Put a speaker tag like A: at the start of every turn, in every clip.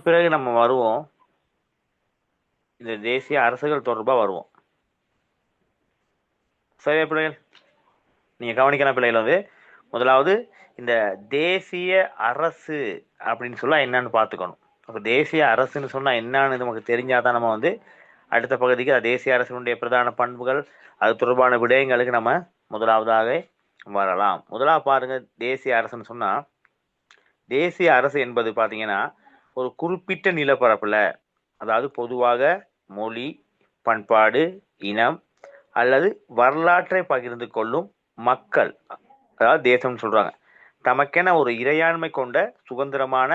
A: பிறகு நம்ம வருவோம் இந்த தேசிய அரசுகள் தொடர்பா வருவோம். சரியா பிள்ளைகள்? நீங்க கவனிக்கணும் பிள்ளைகள் வந்து முதலாவது இந்த தேசிய அரசு அப்படின்னு சொல்ல என்னன்னு பார்த்துக்கணும். அப்ப தேசிய அரசுன்னு சொன்னா என்னன்னு நமக்கு தெரிஞ்சாதான் நம்ம வந்து அடுத்த பகுதிக்கு தேசிய அரசினுடைய பிரதான பண்புகள் அது தொடர்பான விடயங்களுக்கு நம்ம முதலாவதாக வரலாம். முதலாவது பாருங்க, தேசிய அரசுன்னு சொன்னா தேசிய அரசு என்பது பாத்தீங்கன்னா ஒரு குறிப்பிட்ட நிலப்பரப்புல, அதாவது பொதுவாக மொழி, பண்பாடு, இனம் அல்லது வரலாற்றை பகிர்ந்து கொள்ளும் மக்கள், அதாவது தேசம்னு சொல்றாங்க, தமக்கென ஒரு இறையாண்மை கொண்ட சுதந்திரமான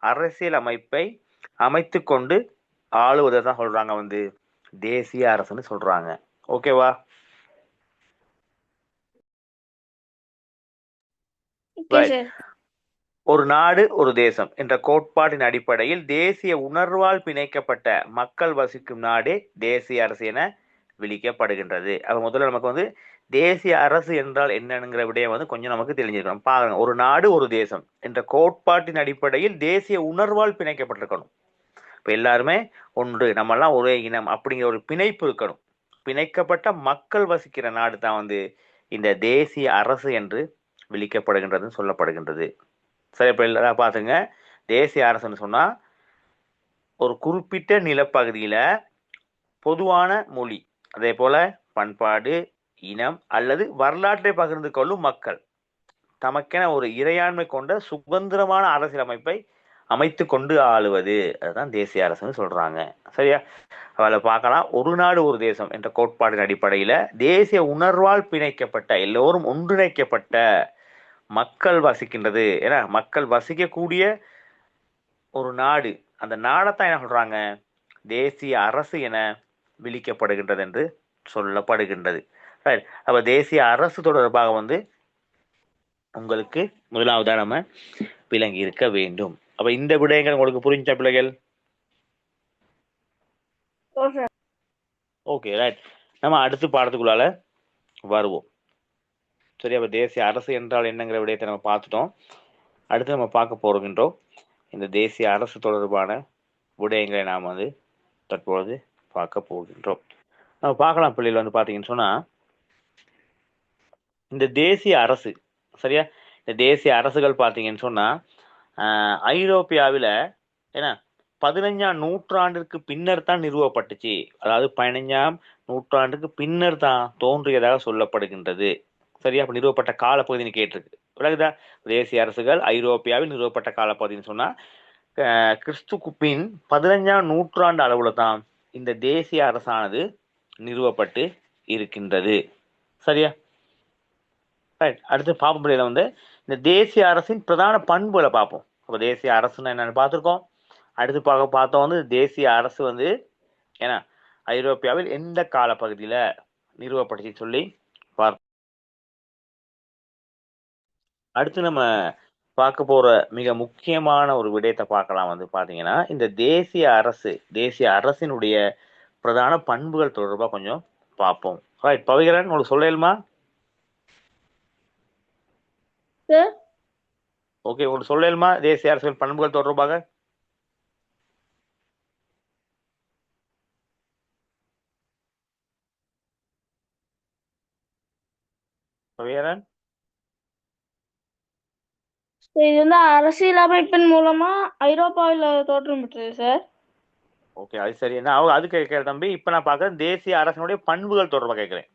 A: அரசியல் அமைப்பை அமைத்து கொண்டு ஆளுவதை தான் சொல்றாங்க வந்து தேசிய அரசுன்னு சொல்றாங்க. ஓகேவா? ஒரு நாடு ஒரு தேசம் என்ற கோட்பாட்டின் அடிப்படையில் தேசிய உணர்வால் பிணைக்கப்பட்ட மக்கள் வசிக்கும் நாடே தேசிய அரசு என விளிக்கப்படுகின்றது. அப்ப முதல்ல நமக்கு வந்து தேசிய அரசு என்றால் என்னங்கிற விடயம் வந்து கொஞ்சம் நமக்கு தெரிஞ்சிருக்கணும். பாருங்க, ஒரு நாடு ஒரு தேசம் என்ற கோட்பாட்டின் அடிப்படையில் தேசிய உணர்வால் பிணைக்கப்பட்டிருக்கணும். இப்ப எல்லாருமே ஒன்று, நம்ம எல்லாம் ஒரே இனம் அப்படிங்கிற ஒரு பிணைப்பு இருக்கணும். பிணைக்கப்பட்ட மக்கள் வசிக்கிற நாடு தான் வந்து இந்த தேசிய அரசு என்று விளிக்கப்படுகின்றதுன்னு சொல்லப்படுகின்றது. சரி, இப்ப எல்லாம் பாத்துங்க, தேசிய அரசுன்னு சொன்னா ஒரு குறிப்பிட்ட நிலப்பகுதியில பொதுவான மொழி, அதே போல பண்பாடு, இனம் அல்லது வரலாற்றை பகிர்ந்து கொள்ளும் மக்கள் தமக்கென ஒரு இறையாண்மை கொண்ட சுதந்திரமான அரசியல் அமைப்பை அமைத்து கொண்டு ஆளுவது, அதுதான் தேசிய அரசுன்னு சொல்றாங்க. சரியா? அதில் பார்க்கலாம், ஒரு நாடு ஒரு தேசம் என்ற கோட்பாட்டின் அடிப்படையில தேசிய உணர்வால் பிணைக்கப்பட்ட, எல்லோரும் ஒன்றிணைக்கப்பட்ட மக்கள் வசிக்கின்றது, ஏன்னா மக்கள் வசிக்கக்கூடிய ஒரு நாடு, அந்த நாடைத்தான் என்ன சொல்றாங்க, தேசிய அரசு என விளிக்கப்படுகின்றது என்று சொல்லப்படுகின்றது. அப்ப தேசிய அரசு தொடர்பாக வந்து உங்களுக்கு முதலாவதா நம்ம விளங்கி இருக்க வேண்டும். அப்ப இந்த விடயங்கள் உங்களுக்கு புரிஞ்ச பிள்ளைகள்? Okay, right. நம்ம அடுத்த பாடத்துக்குள்ளால வருவோம். சரி, அப்ப தேசிய அரசு என்றால் என்னங்கிற விடயத்தை நம்ம பார்த்துட்டோம். அடுத்து நம்ம பார்க்க போகின்றோம் இந்த தேசிய அரசு தொடர்பான விடயங்களை நாம் வந்து தற்பொழுது பார்க்க போகின்றோம். நம்ம பார்க்கலாம் பிள்ளைகள் வந்து பார்த்தீங்கன்னு சொன்னா இந்த தேசிய அரசு, சரியா, இந்த தேசிய அரசுகள் பார்த்தீங்கன்னு சொன்னா ஐரோப்பியாவில் ஏன்னா 15ஆம் நூற்றாண்டிற்கு பின்னர் தான் நிறுவப்பட்டுச்சு. அதாவது 15ஆம் நூற்றாண்டுக்கு பின்னர் தான் தோன்றியதாக சொல்லப்படுகின்றது. சரியா? அப்ப நிறுவப்பட்ட காலப்பகுதின்னு கேட்டிருக்கு. விலகுதா? தேசிய அரசுகள் ஐரோப்பியாவில் நிறுவப்பட்ட காலப்பகுதின்னு சொன்னா கிறிஸ்துக்கு பின் 15ஆம் நூற்றாண்டு அளவுல தான் இந்த தேசிய அரசானது நிறுவப்பட்டு இருக்கின்றது. சரியா? ரைட். அடுத்து பார்ப்போம் வந்து இந்த தேசிய அரசின் பிரதான பண்புகளை பார்ப்போம். அப்ப தேசிய அரசுன்னு என்னன்னு பார்த்துருக்கோம். அடுத்து பார்த்தோம் வந்து தேசிய அரசு வந்து ஏன்னா ஐரோப்பியாவில் எந்த காலப்பகுதியில நிறுவப்பட்டுச்சு சொல்லி பார்ப்போம். அடுத்து நம்ம பார்க்க போற மிக முக்கியமான ஒரு விடயத்தை பார்க்கலாம் வந்து பாத்தீங்கன்னா இந்த தேசிய அரசினுடைய பிரதான பண்புகள் தொடர்பா கொஞ்சம் பார்ப்போம். ரைட், பவிகரன் உங்களுக்கு சொல்லலுமா? ஓகே, உங்களுக்கு சொல்லலுமா தேசிய அரசியல் பண்புகள் தொடர்பாக? பவிகரன்,
B: இது வந்து அரசியலமைப்பின் மூலமா ஐரோப்பாவில் தோற்றம் பெற்றது சார்.
A: ஓகே, அது சரி. என்ன அது கேட்கிறேன் தம்பி. இப்ப நான் பார்க்கறேன் தேசிய அரசினுடைய பண்புகள் தொடர்பாக கேட்கிறேன்.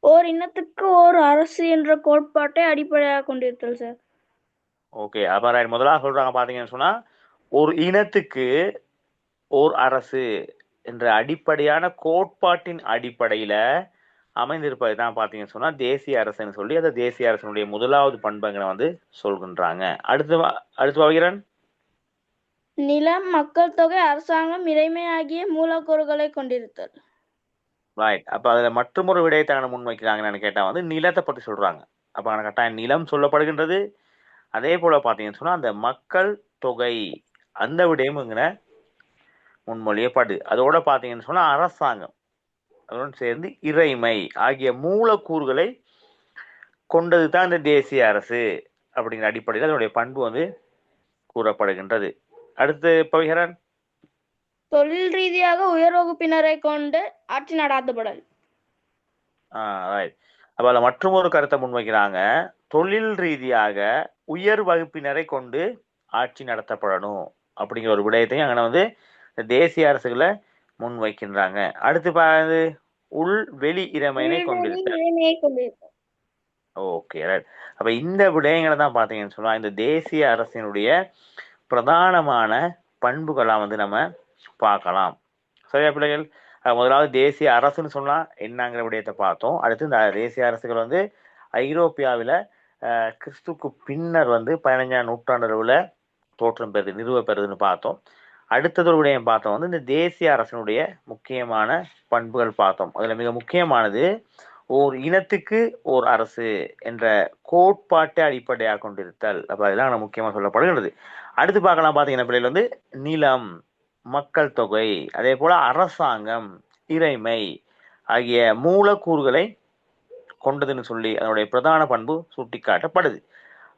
B: ஓர் இனத்துக்கு ஓர் அரசு என்ற கோட்பாட்டை அடிப்படையாக கொண்டிருத்தல் சார்.
A: ஓகே, அப்ப முதலாக சொல்றாங்க பாத்தீங்கன்னு சொன்னா ஒரு இனத்துக்கு ஓர் அரசு என்ற அடிப்படையான கோட்பாட்டின் அடிப்படையில அமைந்திருப்பது தான் பாத்தீங்கன்னு சொன்னா தேசிய அரசுன்னு சொல்லி அந்த தேசிய அரசனுடைய முதலாவது பண்புகளை வந்து சொல்கின்றாங்க. அடுத்து வருகிறேன்.
B: நிலம், மக்கள் தொகை, அரசாங்கம், இறைமை ஆகிய மூலக்கூறுகளை கொண்டிருத்தல்.
A: ரைட். அப்ப அதுல மற்றொரு விடயத்தை முன்வைக்கிறாங்கன்னு கேட்டா வந்து நிலத்தை பத்தி சொல்றாங்க. அப்ப கட்டாயம் நிலம் சொல்லப்படுகின்றது. அதே போல பாத்தீங்கன்னு சொன்னா அந்த மக்கள் தொகை அந்த விடயமுங்கிற முன்மொழியப்படு. அதோட பாத்தீங்கன்னு சொன்னா அரசாங்கம் அதோடு சேர்ந்து இறைமை ஆகிய மூலக்கூறுகளை கொண்டது தான் இந்த தேசிய அரசு அப்படிங்கிற அடிப்படையில் அதனுடைய பண்பு வந்து கூறப்படுகின்றது. அடுத்து பவிஹரன்.
B: தொழில் ரீதியாக உயர் வகுப்பினரை கொண்டு ஆட்சி நடாத்தப்படல்.
A: ரைட். அப்ப அதில் மற்றும் ஒரு கருத்தை முன்வைக்கிறாங்க. தொழில் ரீதியாக உயர் வகுப்பினரை கொண்டு ஆட்சி நடத்தப்படணும் அப்படிங்கிற ஒரு விடயத்தையும் அங்கே வந்து தேசிய அரசுகளை முன்வைக்கின்றாங்க. அடுத்து உள் வெளி இறைமையினை கொண்டிருத்தல். Okay right. அப்ப இந்த விடயங்களை தான் பார்த்தீங்கன்னு சொன்னா இந்த தேசிய அரசினுடைய பிரதானமான பண்புகளாக வந்து நம்ம பார்க்கலாம். சரியா பிள்ளைகள்? முதலாவது தேசிய அரசுன்னு சொன்னா என்னங்கிற விடயத்தை பார்த்தோம். அடுத்து இந்த தேசிய அரசுகள் வந்து ஐரோப்பியாவில் கிறிஸ்துக்கு பின்னர் வந்து 15ஆம் நூற்றாண்டு தோற்றம் பெறுது, நிறுவ பெறுதுன்னு பார்த்தோம். அடுத்தது ஒரு விடயம் பார்த்தோம் வந்து இந்த தேசிய அரசினுடைய முக்கியமான பண்புகள் பார்த்தோம். அதுல மிக முக்கியமானது ஓர் இனத்துக்கு ஓர் அரசு என்ற கோட்பாட்டை அடிப்படையாக கொண்டிருத்தல். அப்ப அதெல்லாம் முக்கியமாக சொல்லப்படுகிறது. அடுத்து பார்க்கலாம் பார்த்தீங்கன்னா பிள்ளைகள் வந்து நிலம், மக்கள் தொகை, அதே போல அரசாங்கம், இறைமை ஆகிய மூலக்கூறுகளை கொண்டதுன்னு சொல்லி அதனுடைய பிரதான பண்பு சுட்டிக்காட்டப்படுது.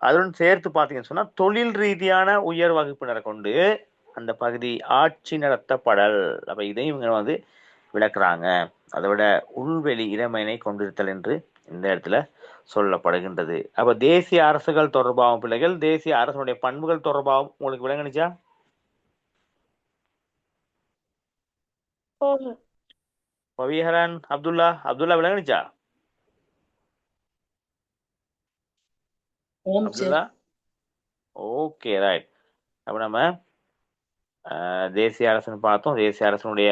A: அதுடன் சேர்த்து பார்த்தீங்கன்னு சொன்னா தொழில் ரீதியான உயர் வகுப்பினரை கொண்டு அந்த பகுதி ஆட்சி நடத்தப்படல். அப்ப இதையும் இவங்க வந்து விளக்குறாங்க. அதை விட உள்வெளி இறைமையினை கொண்டிருத்தல் என்று இந்த இடத்துல சொல்லப்படுகின்றது. அப்ப தேசிய அரசுகள் தொடர்பாகும் பிள்ளைகள் தேசிய அரசுடைய பண்புகள் தொடர்பாகும் உங்களுக்கு விளங்குனுச்சா? பவிஹரன், அப்துல்லா விளங்குனுச்சா? Abdullah okay right. அப்ப நம்ம தேசிய அரசுன்னு பார்த்தோம், தேசிய அரசனுடைய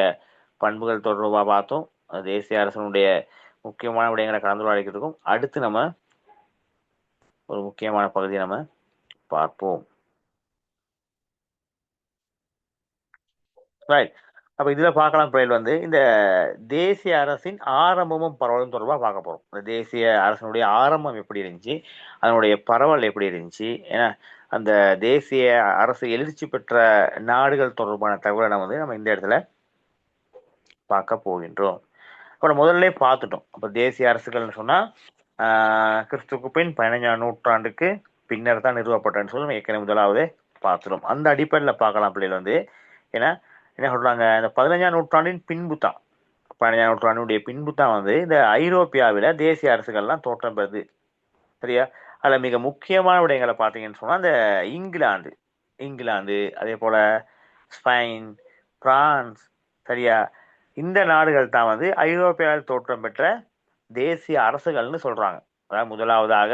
A: பண்புகள் தொடர்பாக பார்த்தோம், தேசிய அரசனுடைய முக்கியமான விடயங்களை கலந்துரையாடிக்கிறதுக்கும் அடுத்து நம்ம ஒரு முக்கியமான பகுதியை நம்ம பார்ப்போம். ரைட். அப்ப இதுல பார்க்கலாம் பிள்ளைகள் வந்து இந்த தேசிய அரசின் ஆரம்பமும் பரவலும் தொடர்பாக பார்க்க போறோம். இந்த தேசிய அரசனுடைய ஆரம்பம் எப்படி இருந்துச்சு, அதனுடைய பரவல் எப்படி இருந்துச்சு, ஏன்னா அந்த தேசிய அரசு எழுச்சி பெற்ற நாடுகள் தொடர்பான தகவலை நம்ம இந்த இடத்துல பார்க்க போகின்றோம். அப்புறம் முதல்ல பார்த்துட்டோம். அப்ப தேசிய அரசுகள்னு சொன்னா கிறிஸ்துக்கு பின் 15ஆம் நூற்றாண்டுக்கு பின்னர் தான் நிறுவப்பட்டன்னு சொல்லி ஏற்கனவே முதலாவது பார்த்துடும். அந்த அடிப்படையில் பார்க்கலாம் பிள்ளைகள் வந்து ஏன்னா என்ன சொல்றாங்க, இந்த 15ஆம் நூற்றாண்டின் பின்பு தான் 15ஆம் நூற்றாண்டுடைய பின்பு தான் வந்து இந்த ஐரோப்பியாவில தேசிய அரசுகள்லாம் தோற்றம் பெறுது. சரியா? அதுல மிக முக்கியமான விடயங்களை பார்த்தீங்கன்னு சொன்னா இந்த இங்கிலாந்து அதே போல ஸ்பெயின், பிரான்ஸ், சரியா, இந்த நாடுகள் தான் வந்து ஐரோப்பியாவில் தோற்றம் பெற்ற தேசிய அரசுகள்னு சொல்றாங்க. அதாவது முதலாவதாக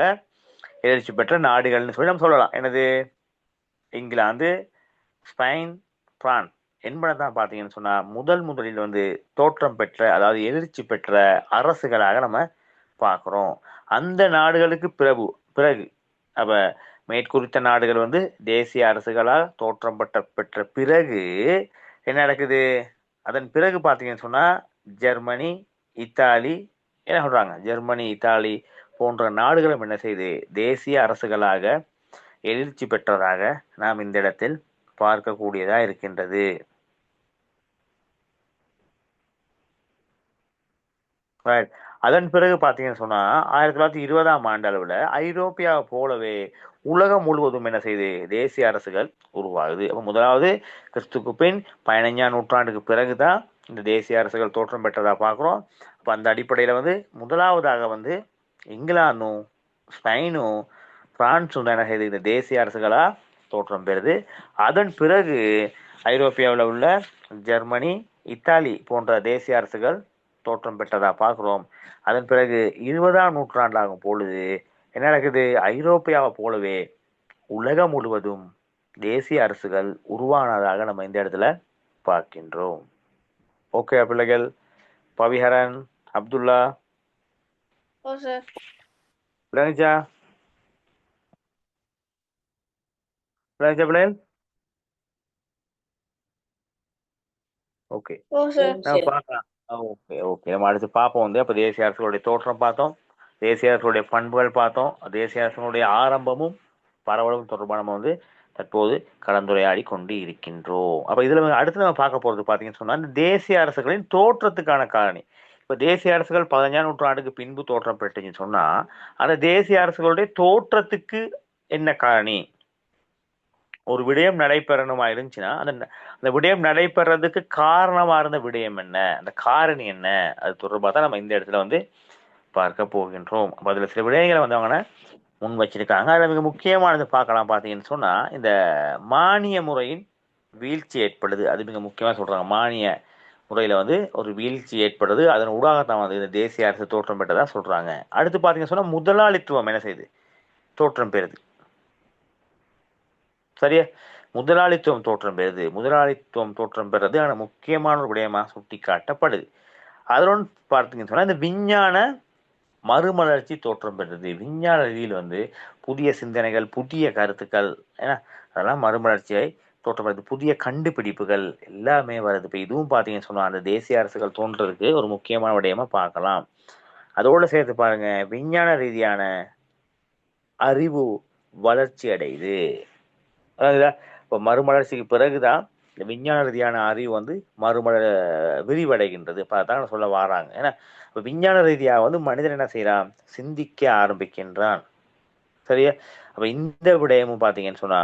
A: எழுச்சி பெற்ற நாடுகள்னு சொல்லி நம்ம சொல்லலாம். என்னது? இங்கிலாந்து, ஸ்பெயின், பிரான்ஸ் என்பன தான் பார்த்தீங்கன்னு சொன்னா முதலில் வந்து தோற்றம் பெற்ற, அதாவது எழுச்சி பெற்ற அரசுகளாக நம்ம பார்க்கிறோம். அந்த நாடுகளுக்கு பிறகு அப்ப மேற்குறித்த நாடுகள் வந்து தேசிய அரசுகளாக தோற்றம் பெற்ற பிறகு என்ன நடக்குது? அதன் பிறகு பார்த்தீங்கன்னு சொன்னா ஜெர்மனி, இத்தாலி என்ன சொல்றாங்க, ஜெர்மனி, இத்தாலி போன்ற நாடுகளும் என்ன செய்து தேசிய அரசுகளாக எழுச்சி பெற்றதாக நாம் இந்த இடத்தில் பார்க்கக்கூடியதா இருக்கின்றது. அதன் பிறகு பார்த்தீங்கன்னு சொன்னா 1920ஆம் ஆண்டு அளவில் ஐரோப்பியாவை போலவே உலகம் முழுவதும் என்ன செய்து தேசிய அரசுகள் உருவாகுது. அப்போ முதலாவது கிறிஸ்துக்கு பின் 15ஆம் நூற்றாண்டுக்கு பிறகுதான் இந்த தேசிய அரசுகள் தோற்றம் பெற்றதா பார்க்குறோம். அப்போ அந்த அடிப்படையில் வந்து முதலாவதாக வந்து இங்கிலாந்தும் ஸ்பெயினும் பிரான்ஸும் என்ன செய்து இந்த தேசிய அரசுகளா தோற்றம் பெறுது. அதன் பிறகு ஐரோப்பியாவில் உள்ள ஜெர்மனி, இத்தாலி போன்ற தேசிய அரசுகள் தோற்றம் பெற்றதா பார்க்கிறோம். அதன் பிறகு 20ஆம் நூற்றாண்டாகும் பொழுது என்ன நடக்குது? ஐரோப்பியாவை போலவே உலகம் முழுவதும் தேசிய அரசுகள் உருவானதாக நம்ம இந்த இடத்துல பார்க்கின்றோம். ஓகே பிள்ளைகள், பவிஹரன், அப்துல்லா பிள்ளைகள் ஓகே நம்ம பார்க்கலாம். ஓகே ஓகே நம்ம அடுத்து பார்ப்போம் வந்து அப்போ தேசிய அரசுகளுடைய தோற்றம் பார்த்தோம், தேசிய அரசுடைய பண்புகள் பார்த்தோம், தேசிய அரசுடைய ஆரம்பமும் பரவலும் தொடர்பாக நம்ம வந்து தற்போது கலந்துரையாடி கொண்டு இருக்கின்றோம். அப்ப இதுல அடுத்து நம்ம பார்க்க போறது பாத்தீங்கன்னு சொன்னா இந்த தேசிய அரசுகளின் தோற்றத்துக்கான காரணி. இப்ப தேசிய அரசுகள் 15ஆம் நூற்றாண்டுக்கு பின்பு தோற்றம் பெற்றுச்சுன்னு சொன்னா அந்த தேசிய அரசுகளுடைய தோற்றத்துக்கு என்ன காரணி ஒரு விடயம் நடைபெறணுமா இருந்துச்சுன்னா அந்த விடயம் நடைபெறதுக்கு காரணமா இருந்த விடயம் என்ன, அந்த காரணி என்ன, அது தொடர்பாக தான் நம்ம இந்த இடத்துல வந்து பார்க்க போகின்றோம். அப்ப அதுல சில விடயங்களை வந்து அவங்க முன் வச்சிருக்காங்க. அதுல மிக முக்கியமானது பார்க்கலாம். பார்த்தீங்கன்னு சொன்னா இந்த மானிய முறையின் வீழ்ச்சி ஏற்படுது, அது மிக முக்கியமா சொல்றாங்க. மானிய முறையில வந்து ஒரு வீழ்ச்சி ஏற்படுது, அதன் ஊடாகத்தான் வந்து இந்த தேசிய அரசு தோற்றம் பெற்றதா சொல்றாங்க. அடுத்து பார்த்தீங்கன்னு சொன்னா முதலாளித்துவம் என்ன செய்யுது, தோற்றம் பெறுது. சரியா, முதலாளித்துவம் தோற்றம் பெறுது. முதலாளித்துவம் தோற்றம் பெறுறது ஆனா முக்கியமான ஒரு விடயமா சுட்டி காட்டப்படுது. அதோட பார்த்தீங்கன்னு சொன்னா இந்த விஞ்ஞான மறுமலர்ச்சி தோற்றம் பெறுது. விஞ்ஞான ரீதியில் வந்து புதிய சிந்தனைகள், புதிய கருத்துக்கள், ஏன்னா அதெல்லாம் மறுமலர்ச்சியை தோற்றம் பெறுது. புதிய கண்டுபிடிப்புகள் எல்லாமே வருது. இப்போ இதுவும் பார்த்தீங்கன்னு சொன்னா அந்த தேசிய அரசுகள் தோன்றதுக்கு ஒரு முக்கியமான விடயமா பார்க்கலாம். அதோடு சேர்த்து பாருங்க, விஞ்ஞான ரீதியான அறிவு வளர்ச்சி அடையுது. அதாவது இப்போ மறுமலர்ச்சிக்கு பிறகுதான் இந்த விஞ்ஞான ரீதியான அறிவு வந்து விரிவடைகின்றது. இப்போ அதான் சொல்ல வராங்க. ஏன்னா இப்போ விஞ்ஞான ரீதியாக வந்து மனிதன் என்ன செய்யறான், சிந்திக்க ஆரம்பிக்கின்றான். சரியா, அப்ப இந்த விடயமும் பார்த்தீங்கன்னு சொன்னா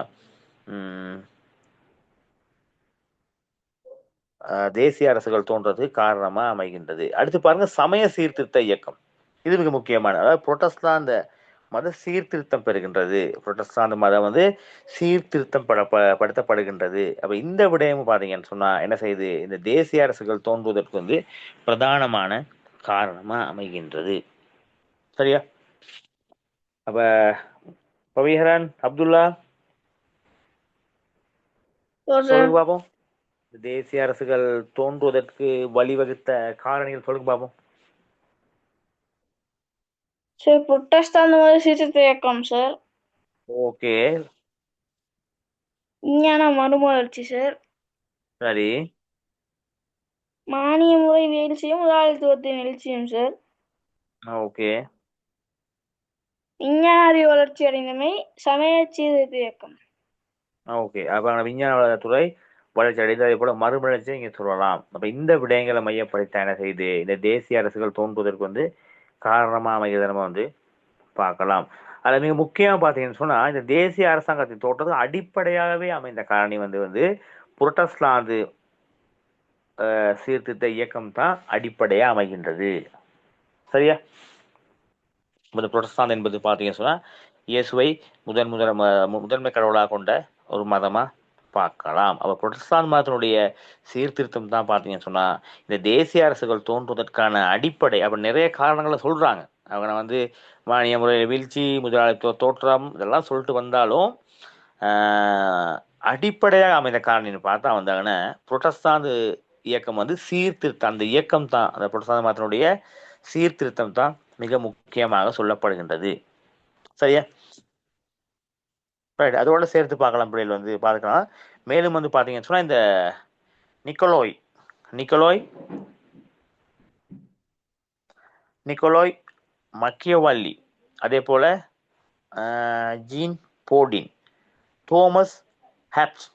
A: தேசிய அரசுகள் தோன்றதுக்கு காரணமா அமைகின்றது. அடுத்து பாருங்க, சமய சீர்திருத்த இயக்கம். இது மிக முக்கியமான, அதாவது புரொட்டஸ்டாந்த மத சீர்திருத்தம் பெறுகின்றது. புரொட்டஸ்டாந்து மதம் வந்து சீர்திருத்தம் படுத்தப்படுகின்றது. அப்ப இந்த விடயமும் பாத்தீங்கன்னு சொன்னா என்ன செய்யுது, இந்த தேசிய அரசுகள் தோன்றுவதற்கு வந்து பிரதானமான காரணமா அமைகின்றது. சரியா, அப்ப பவிஹரன் அப்துல்லா சொல்லுங்க பாப்போம், தேசிய அரசுகள் தோன்றுவதற்கு வழிவகுத்த காரணிகள் சொல்லுங்க பாப்போம்.
B: சார் புரொட்டஸ்டாந்து மத சீர்திருத்த இயக்கம் சார்.
A: ஓகே,
B: விஞ்ஞான மறுமலர்ச்சி சார்.
A: சரி,
B: மானிய முறை வீழ்ச்சியும் முதலாளித்துவத்தின் எழுச்சியும் சார்.
A: ஓகே,
B: விஞ்ஞான அறிவு வளர்ச்சி அடைந்தமை சமய சீர்திருத்த இயக்கம்.
A: ஓகே. அப்ப விஞ்ஞான துறை வளர்ச்சி அடைந்து அதே போல மறுமலர்ச்சி இங்க சொல்லலாம். அப்ப இந்த விடயங்களை மையப்படுத்த என்ன செய்யுது, இந்த தேசிய அரசுகள் தோன்றுவதற்கு வந்து காரணமா அமைகிறத நம்ம வந்து பார்க்கலாம். அதுல மிக முக்கியமா பாத்தீங்கன்னு சொன்னா இந்த தேசிய அரசாங்கத்தின் தோற்றத்துக்கு அடிப்படையாகவே அமைந்த காரணி வந்து புரொட்டஸ்டாந்து சீர்திருத்த இயக்கம் தான் அடிப்படையா அமைகின்றது. சரியா, இந்த புரொட்டஸ்டாந்து என்பது பாத்தீங்கன்னு சொன்னா இயேசுவை முதன்மை கடவுளாக கொண்ட ஒரு மதமா பார்க்கலாம். அப்ப புரொட்டஸ்டாந்து மதத்தினுடைய சீர்திருத்தம் தான் பாத்தீங்கன்னு சொன்னா இந்த தேசிய அரசுகள் தோன்றுவதற்கான அடிப்படை. அப்ப நிறைய காரணங்களை சொல்றாங்க அவங்க வந்து, மானிய முறை வீழ்ச்சி, முதலாளித்துவ தோற்றம், இதெல்லாம் சொல்லிட்டு வந்தாலும் அடிப்படையாக அமைந்த காரணம்னு பார்த்தா வந்தாங்கன்னா புரொட்டஸ்டாந்து இயக்கம் வந்து சீர்திருத்தம், அந்த இயக்கம் தான், அந்த புரொட்டஸ்டாந்து மதத்தினுடைய சீர்திருத்தம் தான் மிக முக்கியமாக சொல்லப்படுகின்றது. சரியா, ரைட். அதோட சேர்த்து பார்க்கலாம் பிள்ளைகள் வந்து பார்க்கலாம். மேலும் வந்து பார்த்தீங்கன்னு சொன்னா இந்த நிக்கோலோய் மக்கியவல்லி, அதே போல ஜீன் போடின், தோமஸ் ஹாப்ஸ்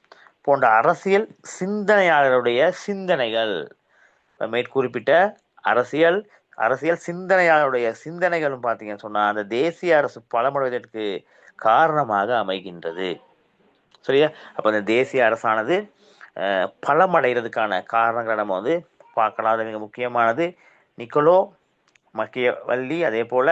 A: போன்ற அரசியல் சிந்தனையாளருடைய சிந்தனைகள், மேற்குறிப்பிட்ட அரசியல் சிந்தனையாளருடைய சிந்தனைகளும் பார்த்தீங்கன்னு சொன்னா அந்த தேசிய அரசு பலமடைவதற்கு காரணமாக அமைகின்றது. சரியா, அப்ப அந்த தேசிய அரசானது பலமடைகிறதுக்கான காரணங்களை நம்ம வந்து பார்க்கலாம். அது மிக முக்கியமானது நிக்கோலோ மக்கியவல்லி, அதே போல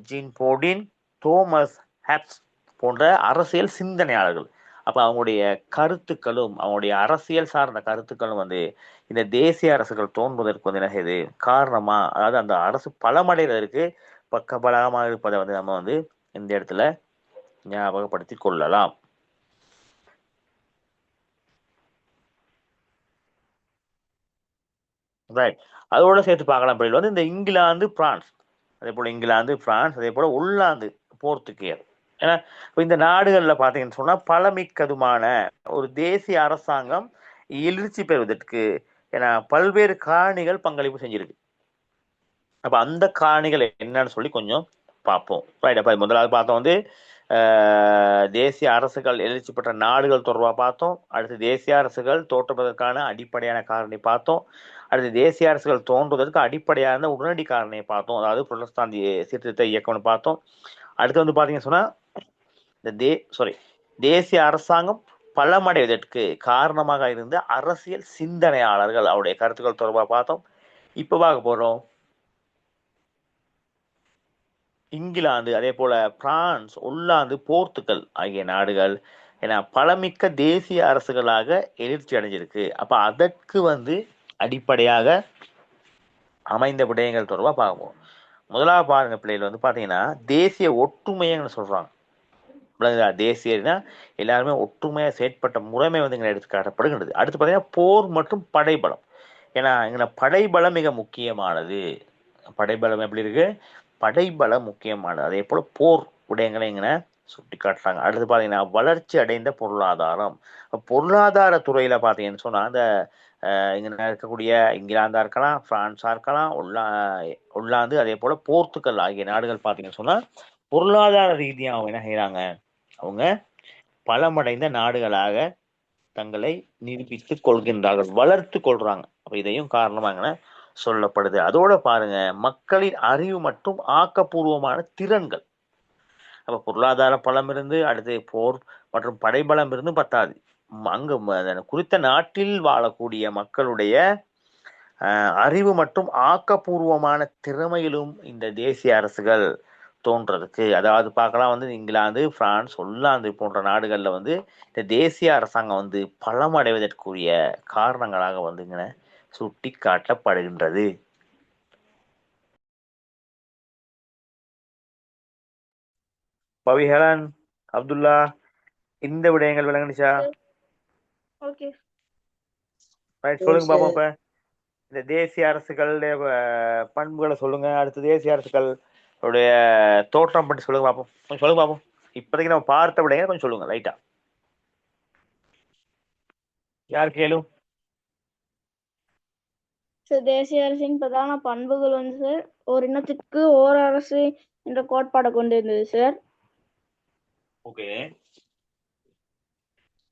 A: ஜீன் போடின், தோமஸ் ஹாப்ஸ் போன்ற அரசியல் சிந்தனையாளர்கள். அப்ப அவங்களுடைய கருத்துக்களும் அவங்களுடைய அரசியல் சார்ந்த கருத்துக்களும் வந்து இந்த தேசிய அரசுகள் தோன்றுவதற்கு வந்து என்ன செய்யுது காரணமா, அதாவது அந்த அரசு பலமடைவதற்கு பக்கபலமாக இருப்பதை வந்து நம்ம வந்து இந்த இடத்துல ஞாபகப்படுத்தி கொள்ளலாம். ரைட். அதோட சேர்த்து பார்க்கலாம் பிள்ளைகள் வந்து இந்த இங்கிலாந்து பிரான்ஸ், அதே போல உள்ளாந்து போர்த்துகேயர். ஏன்னா இந்த நாடுகள்ல பாத்தீங்கன்னு சொன்னா பலமிக்கதுமான ஒரு தேசிய அரசாங்கம் எழுச்சி பெறுவதற்கு ஏன்னா பல்வேறு காரணிகள் பங்களிப்பு செஞ்சிருக்கு. அப்ப அந்த காரணிகள் என்னன்னு சொல்லி கொஞ்சம் பார்ப்போம். ரைட். அப்ப முதலாவது பார்த்தோம் வந்து தேசிய அரசுகள் எழுச்சி பெற்ற நாடுகள் தொடர்பாக பார்த்தோம். அடுத்து தேசிய அரசுகள் தோற்றுவதற்கான அடிப்படையான காரணி பார்த்தோம். அடுத்து தேசிய அரசுகள் தோன்றுவதற்கு அடிப்படையான உடனடி காரணியை பார்த்தோம், அதாவது புரொட்டஸ்டாந்து சீர்திருத்த இயக்கம்னு பார்த்தோம். அடுத்து வந்து பாத்தீங்கன்னு சொன்னா இந்த தேசிய அரசாங்கம் பலமடைவதற்கு காரணமாக இருந்த அரசியல் சிந்தனையாளர்கள் அவருடைய கருத்துக்கள் தொடர்பாக பார்த்தோம். இப்ப பார்க்க போறோம் இங்கிலாந்து, அதே போல பிரான்ஸ், ஒல்லாந்து, போர்த்துகல் ஆகிய நாடுகள் ஏன்னா பலமிக்க தேசிய அரசுகளாக எழுச்சி அடைஞ்சிருக்கு. அப்ப அதற்கு அடிப்படையாக அமைந்த விடயங்கள் தொடர்பாக பார்ப்போம். முதலாவது பாருங்க பிள்ளைகள் பாத்தீங்கன்னா தேசிய ஒற்றுமைன்னு சொல்றாங்க. தேசியனா எல்லாருமே ஒற்றுமையா செயற்பட்ட முறைமை இங்க எடுத்து காட்டப்படுகின்றது. அடுத்து பாத்தீங்கன்னா போர் மற்றும் படைபலம். ஏன்னா இங்க படைபலம் மிக முக்கியமானது. படைபலம் எப்படி இருக்கு? படைபலம் முக்கியமானது. அதே போல போர் விடயங்களை இங்க சுட்டி காட்டுறாங்க. அடுத்து பாத்தீங்கன்னா வளர்ச்சி அடைந்த பொருளாதாரம். பொருளாதார துறையில பாத்தீங்கன்னு சொன்னா அந்த இங்க இருக்கக்கூடிய இங்கிலாந்தா இருக்கலாம், பிரான்ஸா இருக்கலாம், ஒல்லாந்து, அதே போல போர்த்துகல் ஆகிய நாடுகள் பாத்தீங்கன்னு சொன்னா பொருளாதார ரீதியா அவங்க என்ன செய்யறாங்க? அவங்க பலமடைந்த நாடுகளாக தங்களை நிரூபித்துக் கொள்கின்றார்கள், வளர்த்து கொள்றாங்க. அப்ப இதையும் காரணமாக சொல்லப்படுது. அதோட பாருங்க மக்களின் அறிவு மற்றும் ஆக்கப்பூர்வமான திறன்கள். அப்ப பொருளாதார பலம் இருந்து அடுத்து போர் மற்றும் படைபலம் இருந்து பத்தாது. அங்கு குறித்த நாட்டில் வாழக்கூடிய மக்களுடைய அறிவு மற்றும் ஆக்கப்பூர்வமான திறமையிலும் இந்த தேசிய அரசுகள் தோன்றதுக்கு, அதாவது பார்க்கலாம் இங்கிலாந்து, பிரான்ஸ், ஒல்லாந்து போன்ற நாடுகள்ல இந்த தேசிய அரசாங்கம் பலமடைவதற்குரிய காரணங்களாக இங்க சுட்டி காட்டப்படுகின்றது. பவிஹரன், அப்துல்லா, இந்த விடயங்கள் விளங்குச்சா?
B: ஓகே
A: சொல்லுங்க பாப்போம். இப்ப இந்த தேசிய அரசுகளுடைய பண்புகளை சொல்லுங்க. அடுத்து தேசிய அரசுகள் தோற்றம் பற்றி சொல்லுங்க பாப்போம். கொஞ்சம் சொல்லுங்க பாப்போம். இப்போதைக்கு நம்ம பார்த்த விடயங்கள் கொஞ்சம் சொல்லுங்க லைட்டா. யார் கேளும்?
B: சார் தேசிய அரசின் பிரதான பண்புகள் சார் ஒரு இனத்துக்கு ஓர் அரசு என்ற கோட்பாடை கொண்டிருந்தது சார்.
A: ஓகே.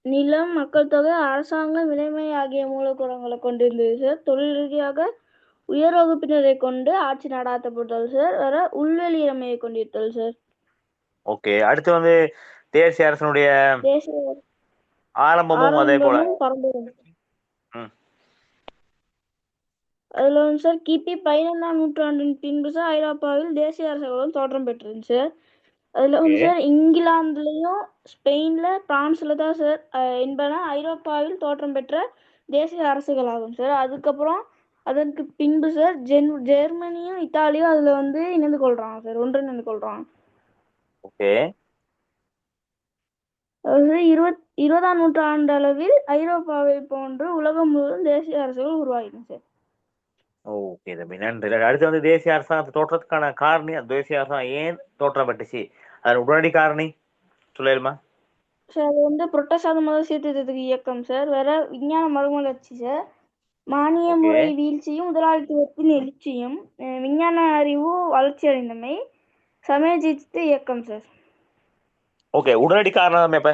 B: நிலம், மக்கள் தொகை, அரசாங்கம், விலைமை ஆகிய மூலக்கூறங்களை கொண்டிருந்தது சார். தொழில் ரீதியாக உயர் வகுப்பினரை கொண்டு ஆட்சி நடாத்தப்பட்டது சார். வேற உள்வெளியிறமையை கொண்டிருத்தல் சார்.
A: ஓகே. அடுத்து தேசிய அரசனுடைய ஆரம்பமும் அதே போல
B: அதுல சார் கிபி 15ஆம் நூற்றாண்டின் பின்பு சார் ஐரோப்பாவில் தேசிய அரசுகளும் தோற்றம் பெற்றிருந்துச்சு சார். அதுல சார் இங்கிலாந்துலயும் ஸ்பெயின்ல பிரான்ஸ்ல தான் சார் என்பன ஐரோப்பாவில் தோற்றம் பெற்ற தேசிய அரசுகள் ஆகும் சார். அதுக்கப்புறம் அதற்கு பின்பு சார் ஜெர்மனியும் இத்தாலியும் அதுல இணைந்து கொள்றாங்க சார், ஒன்றிணைந்து கொள்றாங்க.
A: ஓகே.
B: அதாவது 20ஆம் நூற்றாண்டு அளவில் ஐரோப்பாவை போன்று உலகம் முழுவதும் தேசிய அரசுகள் உருவாகிடும் சார்.
A: ஓகே தம்பி, நன்றி. அடுத்து தேசிய அரசாங்கத்தை தோற்றத்துக்கான காரணி, தேசிய அரசாங்கம் ஏன் தோற்றம் பெற்றுச்சு, அதன் உடனடி காரணி சொல்லுமா
B: சார்? அது புரட்டஸ்தாந்து மத சீர்திருத்தத்துக்கு இயக்கம் சார். வேற விஞ்ஞான மறுமலர்ச்சி சார். மானிய முறை வீழ்ச்சியும் முதலாளித்துவத்தின் எழுச்சியும், விஞ்ஞான அறிவு வளர்ச்சி அடைந்தமை, சமயஜீத்த இயக்கம் சார்.
A: ஓகே. உடனடி காரணம் எப்ப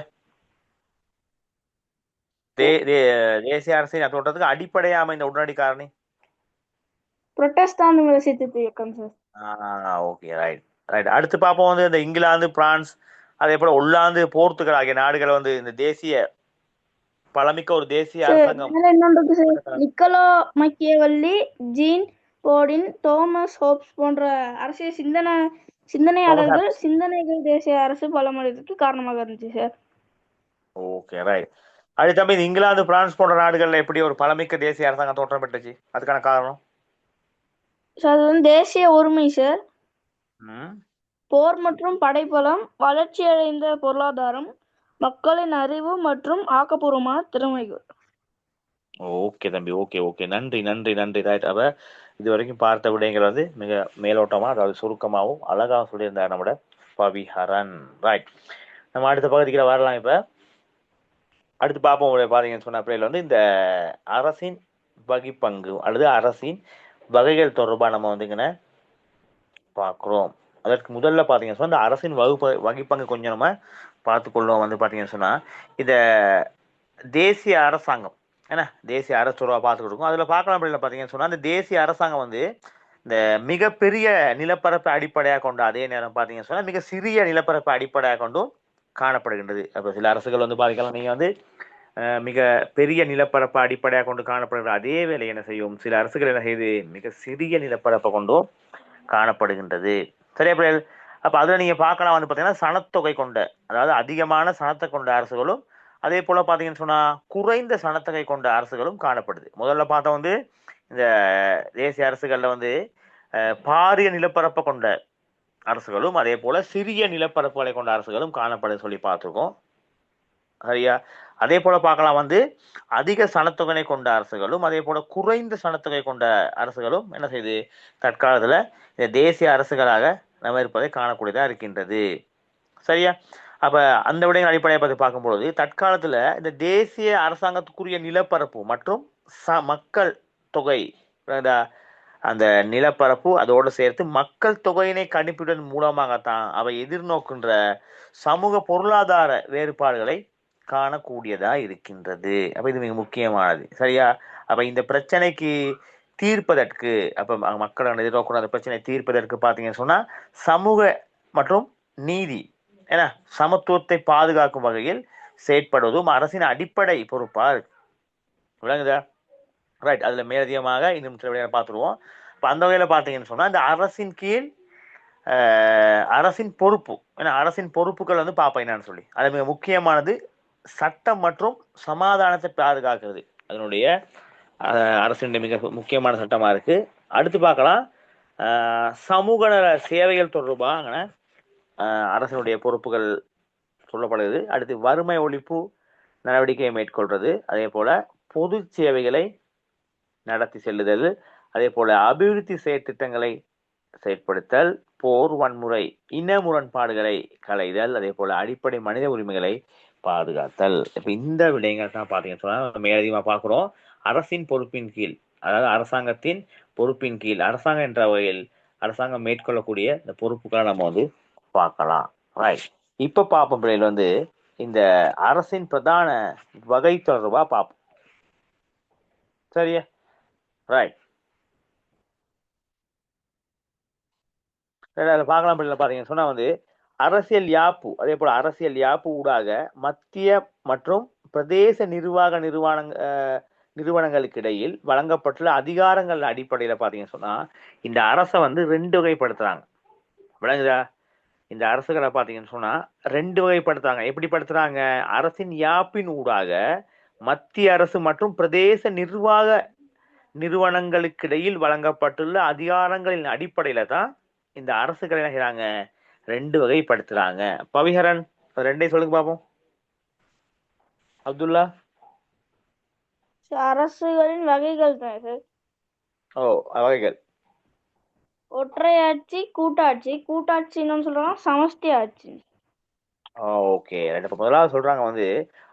A: தேசிய அரசின் தோற்றத்துக்கு அடிப்படையா அமைந்த உடனடி காரணி
B: புரட்டஸ்தாந்து மத சீர்திருத்த இயக்கம் சார்.
A: Okay, right right. அடுத்து பார்ப்போம் இந்த இங்கிலாந்து, பிரான்ஸ், அதே போல ஒல்லாந்து, போர்த்துகல் ஆகிய நாடுகள் இந்த தேசிய பழமிக்க ஒரு தேசிய அரசாங்கம்.
B: நிக்கோலோ மக்கியவல்லி, ஜீன் போர்டின், தோமஸ் ஹோப்ஸ் போன்ற அரசியல் சிந்தனையாளர்கள் சிந்தனைகள் தேசிய அரசு பலமடைவதற்கு காரணமாக இருந்துச்சு சார்.
A: Okay, right. அடுத்து தம்பி இங்கிலாந்து, பிரான்ஸ் போன்ற நாடுகள்ல எப்படி ஒரு பழமிக்க தேசிய அரசாங்கம் தோற்றம் பெற்றுச்சு, அதுக்கான காரணம்?
B: அது தேசிய ஒருமை சார், போர் மற்றும் படைபலம், வளர்ச்சியடைந்த பொருளாதாரம், மக்களின் அறிவு மற்றும் ஆக்கப்பூர்வமான திறமைகள்.
A: ஓகே தம்பி, ஓகே ஓகே, நன்றி நன்றி நன்றி. ரைட். அப்ப இது வரைக்கும் பார்த்த விடயங்கள் மிக மேலோட்டமா, அதாவது சுருக்கமாகவும் அழகாக சொல்லியிருந்தார் நம்மட பவிஹரன். ரைட். நம்ம அடுத்த பகுதிக்கு வரலாம். இப்ப அடுத்து பார்ப்போம். பாத்தீங்கன்னு சொன்ன பிள்ளைகள் இந்த அரசின் வகிப்பங்கு அல்லது அரசின் வகைகள் தொடர்பா நம்ம இங்க பார்க்கிறோம். அதற்கு முதல்ல பாத்தீங்கன்னு சொன்னா இந்த அரசின் வகிப்பங்கு கொஞ்சம் நம்ம பார்த்துக்கொள்ளும். பாத்தீங்கன்னு சொன்னா இந்த தேசிய அரசாங்கம் என்ன தேசிய அரசு பார்த்துக்கிட்டு இருக்கும். அதுல பார்க்கலாம் அப்படின்னு பாத்தீங்கன்னு சொன்னா இந்த தேசிய அரசாங்கம் இந்த மிகப்பெரிய நிலப்பரப்பை அடிப்படையாக கொண்டு, அதே நேரம் பாத்தீங்கன்னு சொன்னா மிக சிறிய நிலப்பரப்பை அடிப்படையாக கொண்டும் காணப்படுகின்றது. அப்போ சில அரசுகள் வந்து பாதிக்கலாம், நீங்க வந்து மிக பெரிய நிலப்பரப்பை அடிப்படையாக கொண்டு காணப்படுகிற அதே வேலை என்ன செய்யும், சில அரசுகள் என்ன செய்யுது, மிக சிறிய நிலப்பரப்பை கொண்டும் காணப்படுகின்றது. சரியா பிள்ளைகள்? அப்ப அதுல நீங்க பார்க்கலாம் வந்து பாத்தீங்கன்னா சனத்தொகை கொண்ட, அதாவது அதிகமான சனத்தை கொண்ட அரசுகளும், அதே போல பாத்தீங்கன்னு சொன்னா குறைந்த சனத்தொகை கொண்ட அரசுகளும் காணப்படுது. முதல்ல பார்த்தா வந்து இந்த தேசிய அரசுகள்ல வந்து பாரிய நிலப்பரப்பை கொண்ட அரசுகளும், அதே போல சிறிய நிலப்பரப்புகளை கொண்ட அரசுகளும் காணப்படுது சொல்லி பார்த்துருக்கோம். சரியா? அதே போல பார்க்கலாம் வந்து அதிக சனத்தொகை கொண்ட அரசுகளும், அதே போல குறைந்த சனத்தொகை கொண்ட அரசுகளும் என்ன செய்யுது, தற்காலத்துல இந்த தேசிய அரசுகளாக நம்ம இருப்பதை காணக்கூடியதா இருக்கின்றது. சரியா? அப்ப அந்த விடயங்கள் அடிப்படையை பற்றி பார்க்கும்பொழுது தற்காலத்துல இந்த தேசிய அரசாங்கத்துக்குரிய நிலப்பரப்பு மற்றும் மக்கள் தொகை, அந்த நிலப்பரப்பு அதோடு சேர்த்து மக்கள் தொகையினை கணிப்பிடுவதன் மூலமாகத்தான் அவை எதிர்நோக்கின்ற சமூக பொருளாதார வேறுபாடுகளை காணக்கூடியதா இருக்கின்றது. அப்ப இது மிக முக்கியமானது. சரியா? அப்ப இந்த பிரச்சனைக்கு தீர்ப்பதற்கு, அப்ப மக்கள் எதிர்நோக்கிற அந்த பிரச்சனை தீர்ப்பதற்கு பார்த்தீங்கன்னு சொன்னா சமூக மற்றும் நீதி ஏன்னா சமத்துவத்தை பாதுகாக்கும் வகையில் செயற்படுவதும் அரசின் அடிப்படை பொறுப்பா இருக்கு. விளங்குதா? ரைட். அதுல மேலதிகமாக இன்னும் சில விடையை பார்த்துருவோம். இப்போ அந்த வகையில் பார்த்தீங்கன்னு சொன்னா இந்த அரசின் கீழ் அரசின் பொறுப்பு, ஏன்னா அரசின் பொறுப்புகள் வந்து பார்ப்போம் என்னன்னு சொல்லி, அது மிக முக்கியமானது சட்டம் மற்றும் சமாதானத்தை பாதுகாக்கிறது. அதனுடைய அரசினுடைய மிக முக்கியமான சட்டமா இருக்கு. அடுத்து பார்க்கலாம் சமூக நல சேவைகள் தொடர்பான அரசினுடைய பொறுப்புகள் சொல்லப்படுகிறது. அடுத்து வறுமை ஒழிப்பு நடவடிக்கையை மேற்கொள்றது, அதே போல பொது சேவைகளை நடத்தி செல்லுதல், அதே போல அபிவிருத்தி செயற்திட்டங்களை செயற்படுத்தல், போர் வன்முறை இன முரண்பாடுகளை களைதல், அதே போல அடிப்படை மனித உரிமைகளை பாதுகாத்தல். இப்ப இந்த விடயங்கள் தான் பாத்தீங்கன்னு சொன்னா மேலதிகமா பார்க்கிறோம். அரசின் பொறுப்பின் கீழ், அதாவது அரசாங்கத்தின் பொறுப்பின் கீழ், அரசாங்கம் என்ற வகையில் அரசாங்கம் மேற்கொள்ளக்கூடிய இந்த பொறுப்புகளை நம்ம வந்து பார்க்கலாம். ரைட். இப்ப பார்ப்போம் பிள்ளைகள் வந்து இந்த அரசின் பிரதான வகை தொடர்பா பார்ப்போம். சரியா? ரைட். பார்க்கலாம் பிள்ளைகள். பாத்தீங்கன்னு சொன்னா வந்து அரசியல் யாப்பு, அதே போல அரசியல் யாப்பு ஊடாக மத்திய மற்றும் பிரதேச நிர்வாக நிறுவனங்களுக்கு இடையில் வழங்கப்பட்டுள்ள அதிகாரங்கள் அடிப்படையில பாத்தீங்கன்னு சொன்னா இந்த அரசை வந்து ரெண்டு வகைப்படுத்துறாங்க. விளங்குதா? இந்த அரசுகளை பாத்தீங்கன்னு சொன்னா ரெண்டு வகைப்படுத்துறாங்க. எப்படி படுத்துறாங்க? அரசின் யாப்பின் ஊடாக மத்திய அரசு மற்றும் பிரதேச நிர்வாக நிறுவனங்களுக்கு இடையில் வழங்கப்பட்டுள்ள அதிகாரங்களின் அடிப்படையில தான் இந்த அரசுகளை என்ன செய்றாங்க, ரெண்டு வகைப்படுத்துறாங்க. பவிஹரன் ரெண்டையும் சொல்லுங்க பாப்போம். அப்துல்லா?
B: அரசுகளின் வகைகள் தான் சார்.
A: ஓ, வகைகள்.
B: ஒற்றையாட்சி, கூட்டாட்சி. கூட்டாட்சி என்னன்னு சொல்றோம், சமஷ்டி ஆட்சி.
A: ஓகே. இப்ப முதலாவது சொல்றாங்க வந்து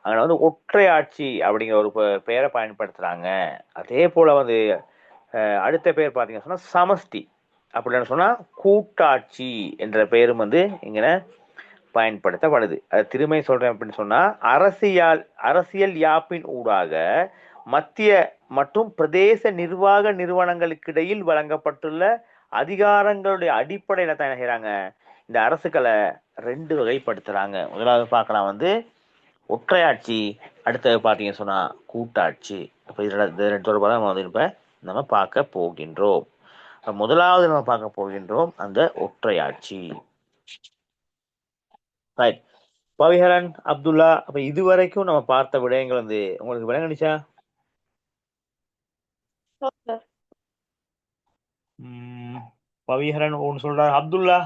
A: அங்க வந்து ஒற்றை ஆட்சி அப்படிங்கிற ஒரு பெயரை பயன்படுத்துறாங்க. அதே போல வந்து அடுத்த பெயர் பாத்தீங்கன்னா சொன்னா சமஷ்டி அப்படின்னு சொன்னா கூட்டாட்சி என்ற பெயரும் வந்து இங்க பயன்படுத்தப்படுது. அது திரும்ப சொல்றேன் அப்படின்னு சொன்னா அரசியல் யாப்பின் ஊடாக மத்திய மற்றும் பிரதேச நிர்வாக நிறுவனங்களுக்கு இடையில் வழங்கப்பட்டுள்ள அதிகாரங்களுடைய அடிப்படையில தான் என்ன செய்றாங்க, இந்த அரசுகளை ரெண்டு வகைப்படுத்துறாங்க. முதலாவது பார்க்கலாம் வந்து ஒற்றையாட்சி, அடுத்தது பார்த்தீங்கன்னு சொன்னா கூட்டாட்சி. அப்ப இதுல ரெண்டு தொடர்பாக நம்ம வந்து இப்ப நம்ம பார்க்க போகின்றோம். முதலாவது நம்ம பார்க்க போகின்றோம் அந்த ஒற்றையாட்சி. ரைட். பவிஹரன், அப்துல்லா, அப்ப இதுவரைக்கும் நம்ம பார்த்த விடயங்கள் வந்து உங்களுக்கு விளங்குச்சா? பவிஹரன் ஒன்று சொல்றாரு, அப்துல்லா?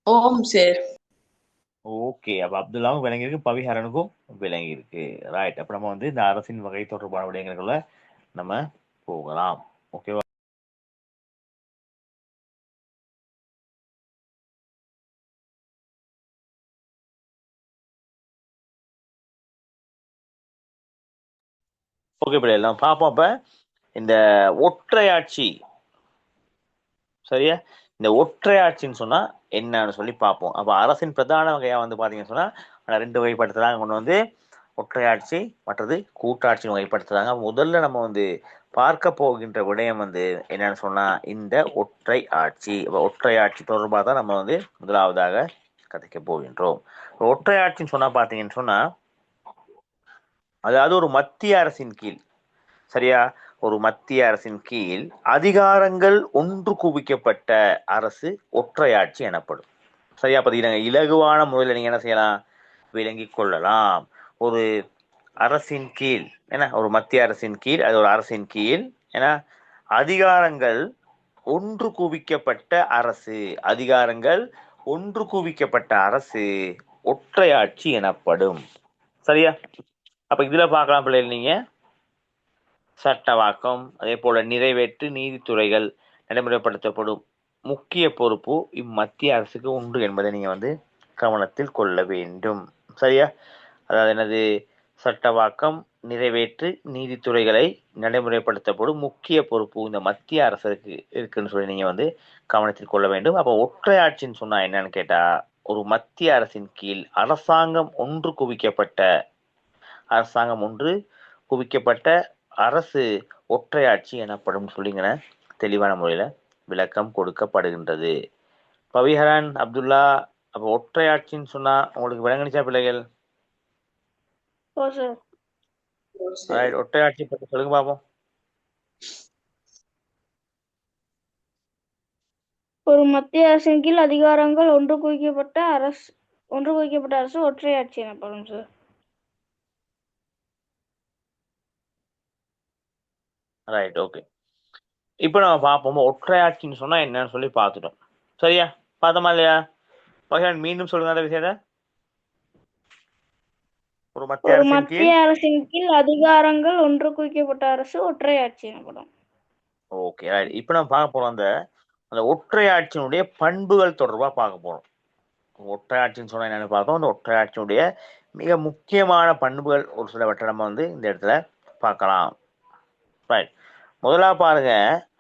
C: ஓம் சார்.
A: ஓகே. அப்ப அப்துல்லாவும் விளங்கியிருக்கு, பவிஹரனுக்கும் விளங்கியிருக்கு. ரைட். அப்ப நம்ம வந்து இந்த அரசின் வகை தொடர்பான விடயங்களுக்குள்ள நம்ம போகலாம். ஓகேவா? ஓகே பிள்ளை, எல்லாம் பார்ப்போம். அப்ப இந்த ஒற்றையாட்சி, சரியா? இந்த ஒற்றையாட்சின்னு சொன்னா என்னன்னு சொல்லி பார்ப்போம். அப்ப அரசின் பிரதான வகையா வந்து பாத்தீங்கன்னு சொன்னா ரெண்டு வகைப்படுத்துறாங்க. ஒண்ணு வந்து ஒற்றையாட்சி, மற்றது கூட்டாட்சி வகைப்படுத்துறாங்க. முதல்ல நம்ம வந்து பார்க்க போகின்ற விடயம் வந்து என்னன்னு சொன்னா இந்த ஒற்றை ஆட்சி. ஒற்றையாட்சி தொடர்பாக தான் நம்ம வந்து முதலாவதாக கதைக்க போகின்றோம். ஒற்றையாட்சின்னு சொன்னா பாத்தீங்கன்னு சொன்னா அதாவது ஒரு மத்திய அரசின் கீழ், சரியா, ஒரு மத்திய அரசின் கீழ் அதிகாரங்கள் ஒன்று குவிக்கப்பட்ட அரசு ஒற்றையாட்சி எனப்படும். சரியா, பார்த்தீங்கன்னா இலகுவான முறையில் நீங்க என்ன செய்யலாம், விளங்கிக் கொள்ளலாம். ஒரு அரசின் கீழ், ஏன்னா ஒரு மத்திய அரசின் கீழ், அது ஒரு அரசின் கீழ், ஏன்னா அதிகாரங்கள் ஒன்று குவிக்கப்பட்ட அரசு, அதிகாரங்கள் ஒன்று குவிக்கப்பட்ட அரசு ஒற்றையாட்சி எனப்படும். சரியா, அப்ப இதுல பார்க்கலாம் பிள்ளைகள், நீங்க சட்டவாக்கம், அதே போல நிறைவேற்று நீதித்துறைகள் நடைமுறைப்படுத்தப்படும் முக்கிய பொறுப்பு இம்மத்திய அரசுக்கு உண்டு என்பதை நீங்க கவனத்தில் கொள்ள வேண்டும். சரியா, அதாவது என்னது, சட்டவாக்கம், நிறைவேற்று நீதித்துறைகளை நடைமுறைப்படுத்தப்படும் முக்கிய பொறுப்பு இந்த மத்திய அரசுக்கு இருக்குன்னு சொல்லி நீங்க கவனத்தில் கொள்ள வேண்டும். அப்போ ஒற்றையாட்சின்னு சொன்னா என்னன்னு கேட்டா, ஒரு மத்திய அரசின் கீழ் அரசாங்கம் ஒன்று குவிக்கப்பட்ட அரசு ஒற்றையாட்சி எனப்படும் சொல்லிங்கன தெளிவான முறையில விளக்கம் கொடுக்கப்படுகின்றது. பவிஹரன், அப்துல்லா, அப்போ ஒற்றையாட்சின்னு சொன்னா உங்களுக்கு விளங்குச்சா பிள்ளைகள்?
B: ஓ சார்.
A: ஒற்றையாட்சி பற்றி சொல்லுங்க பாப்போம்.
B: ஒரு மத்திய அரசின் கீழ் அதிகாரங்கள் ஒன்று குவிக்கப்பட்ட அரசு ஒற்றையாட்சி எனப்படும் சார்.
A: Right, okay. இப்போ நம்ம பார்ப்போம் ஒற்றையாட்சின்னு சொன்னா என்னன்னு சொல்லி பார்த்துட்டோம். சரியா, பார்த்தோமா இல்லையா? பகிரன், மீண்டும் சொல்லுங்க அந்த விஷயத்த. ஒரு மத்திய
B: அரசின் கீழ் அதிகாரங்கள் ஒன்று குவிக்கப்பட்ட அரசு ஒற்றையாட்சி எனப்படும்.
A: Okay, right. இப்போ நம்ம பார்க்க போறோம் அந்த ஒற்றையாட்சியினுடைய பண்புகள் தொடர்பா பார்க்க போறோம். ஒற்றையாட்சின்னு சொன்னா என்னன்னு பார்த்தோம். அந்த ஒற்றையாட்சியினுடைய மிக முக்கியமான பண்புகள் ஒரு சிலவற்றை நம்ம இந்த இடத்துல பார்க்கலாம். ரைட், முதலாக பாருங்க,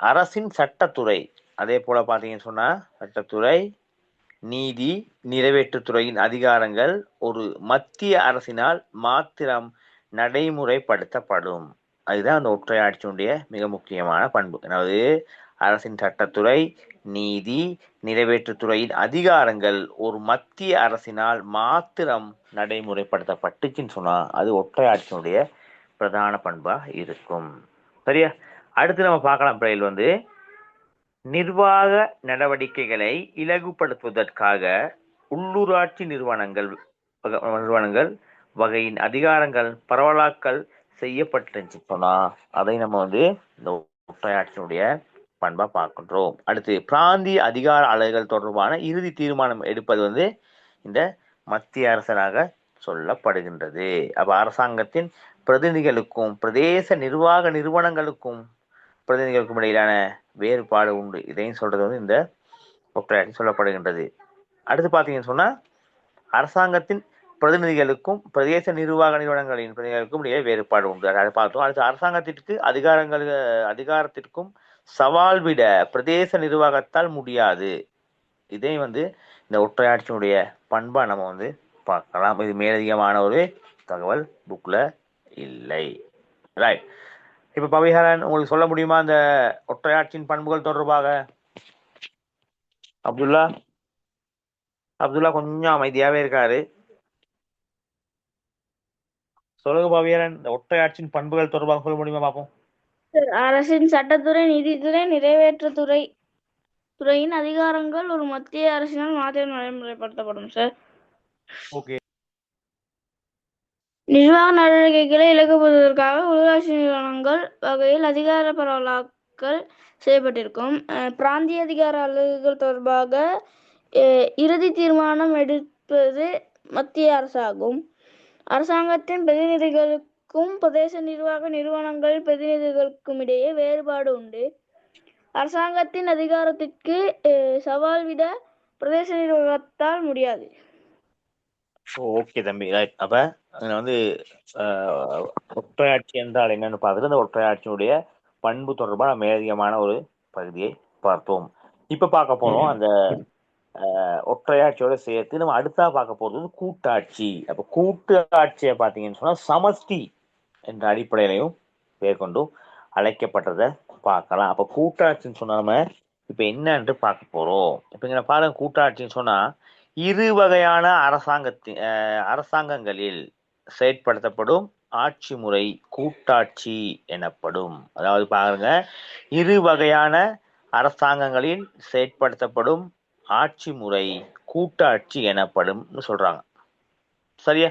A: அரசின் சட்டத்துறை, அதே போல பார்த்தீங்கன்னு சொன்னா சட்டத்துறை, நீதி, நிறைவேற்றுத்துறையின் அதிகாரங்கள் ஒரு மத்திய அரசினால் மாத்திரம் நடைமுறைப்படுத்தப்படும். அதுதான் அந்த ஒற்றையாட்சியினுடைய மிக முக்கியமான பண்பு. அதாவது அரசின் சட்டத்துறை, நீதி, நிறைவேற்றுத்துறையின் அதிகாரங்கள் ஒரு மத்திய அரசினால் மாத்திரம் நடைமுறைப்படுத்தப்பட்டுச்சுன்னு சொன்னா அது ஒற்றையாட்சியினுடைய பிரதான பண்பா இருக்கும். சரியா, அடுத்து நம்ம பார்க்கலாம் பிள்ளைகள், நிர்வாக நடவடிக்கைகளை இலகுபடுத்துவதற்காக உள்ளூராட்சி நிறுவனங்கள் வகையின் அதிகாரங்கள் பரவலாக்கல் செய்யப்பட்டுச்சு சொன்னா அதை நம்ம இந்த ஒற்றையாட்சியினுடைய பண்பா பார்க்கின்றோம். அடுத்து, பிராந்திய அதிகார அலகுகள் தொடர்பான இறுதி தீர்மானம் எடுப்பது இந்த மத்திய அரசராக சொல்லப்படுகின்றது. அப்ப அரசாங்கத்தின் பிரதிநிதிகளுக்கும் பிரதேச நிர்வாக நிறுவனங்களுக்கும் பிரதிநிதிகளுக்கும் இடையிலான வேறுபாடு உண்டு. இதையும் சொல்றது இந்த ஒற்றையாட்சி சொல்லப்படுகின்றது. அடுத்து பார்த்தீங்கன்னு சொன்னா அரசாங்கத்தின் பிரதிநிதிகளுக்கும் பிரதேச நிர்வாக நிறுவனங்களின் பிரதிநிதிகளுக்கும் இடையே வேறுபாடு உண்டு. அதை பார்த்தோம். அடுத்து, அரசாங்கத்திற்கு அதிகாரத்திற்கும் சவால் விட பிரதேச நிர்வாகத்தால் முடியாது. இதை இந்த ஒற்றையாட்சியினுடைய பண்பா நம்ம பார்க்கலாம். இது மேலதிகமான ஒரு தகவல் புக்ல இல்லை. ரைட், இப்ப பவிஹரன், உங்களுக்கு சொல்ல முடியுமா இந்த ஒற்றையாட்சியின் பண்புகள் தொடர்பாக? அப்துல்லா கொஞ்சம் அமைதியாவே இருக்காரு. சொல்லுங்க பவிஹரன், இந்த ஒற்றையாட்சியின் பண்புகள் தொடர்பாக சொல்ல முடியுமா பார்ப்போம்.
B: அரசின் சட்டத்துறை, நீதித்துறை, நிறைவேற்றுத்துறையின் அதிகாரங்கள் ஒரு மத்திய அரசினால் மாத்திரம் நடைமுறைப்படுத்தப்படும் சார்.
A: ஓகே.
B: நிர்வாக நடவடிக்கைகளை இலகுபடுத்துவதற்காக உள்ளாட்சி நிறுவனங்கள் வகையில் அதிகார பரவலாக்கல் செய்யப்பட்டிருக்கும். பிராந்திய அதிகார அலகுகள் தொடர்பாக இறுதி தீர்மானம் எடுப்பது மத்திய அரசாகும். அரசாங்கத்தின் பிரதிநிதிகளுக்கும் பிரதேச நிர்வாக நிறுவனங்கள் பிரதிநிதிகளுக்கும் இடையே வேறுபாடு உண்டு. அரசாங்கத்தின் அதிகாரத்திற்கு சவால் விட பிரதேச நிர்வாகத்தால் முடியாது.
A: ஓகே தம்பி, ரைட். அப்ப ஒற்றையாட்சி என்றால் என்னன்னு பார்த்துட்டு அந்த ஒற்றையாட்சியுடைய பண்பு தொடர்பான மேலதிகமான ஒரு பகுதியை பார்த்தோம். இப்ப பார்க்க போறோம் அந்த ஒற்றையாட்சியோட சேர்த்து நம்ம அடுத்தா பார்க்க போறது கூட்டாட்சி. அப்ப கூட்டாட்சியை பார்த்தீங்கன்னு சொன்னா சமஷ்டி என்ற அடிப்படையிலையும் பேர் கொண்டும் அழைக்கப்பட்டதை பார்க்கலாம். அப்ப கூட்டாட்சின்னு சொன்னா நம்ம இப்ப என்னன்று பார்க்க போறோம். இப்ப இங்க பாருங்க, கூட்டாட்சின்னு சொன்னா இரு வகையான அரசாங்கங்களில் செயற்படுத்தப்படும் ஆட்சி முறை கூட்டாட்சி எனப்படும். அதாவது பாருங்க, இரு வகையான அரசாங்கங்களில் செயற்படுத்தப்படும் ஆட்சி முறை கூட்டாட்சி எனப்படும் சொல்றாங்க. சரியா?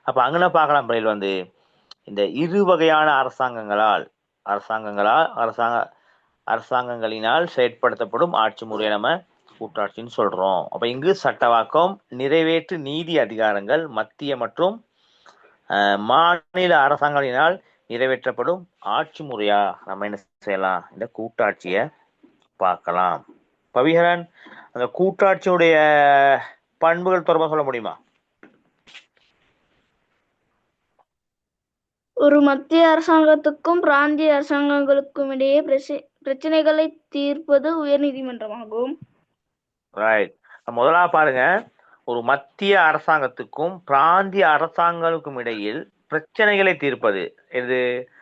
A: அப்ப அங்கன பார்க்கலாம் பிள்ளைகள் வந்து இந்த இரு வகையான அரசாங்கங்களினால் செயற்படுத்தப்படும் ஆட்சி முறையை நம்ம கூட்டாட்சின்னு சொல்றோம். அப்ப இங்கு சட்டவாக்கம், நிறைவேற்று நீதி அதிகாரங்கள் மத்திய மற்றும் மாநில அரசாங்கங்களினால் நிறைவேற்றப்படும் ஆட்சி முறையா நம்ம என்ன செய்யலாம், இந்த கூட்டாட்சியை பார்க்கலாம். பவிஹரன், அந்த கூட்டாட்சியுடைய பண்புகள் தொடர்பாக சொல்ல முடியுமா?
B: ஒரு மத்திய அரசாங்கத்துக்கும் பிராந்திய அரசாங்கங்களுக்கும் இடையே பிரச்சனைகளை தீர்ப்பது உயர்நீதிமன்றமாகும்.
A: ரைட். முதலா பாருங்க, ஒரு மத்திய அரசாங்கத்துக்கும் பிராந்திய அரசாங்கங்களுக்கும் இடையில் பிரச்சனைகளை தீர்ப்பது எது?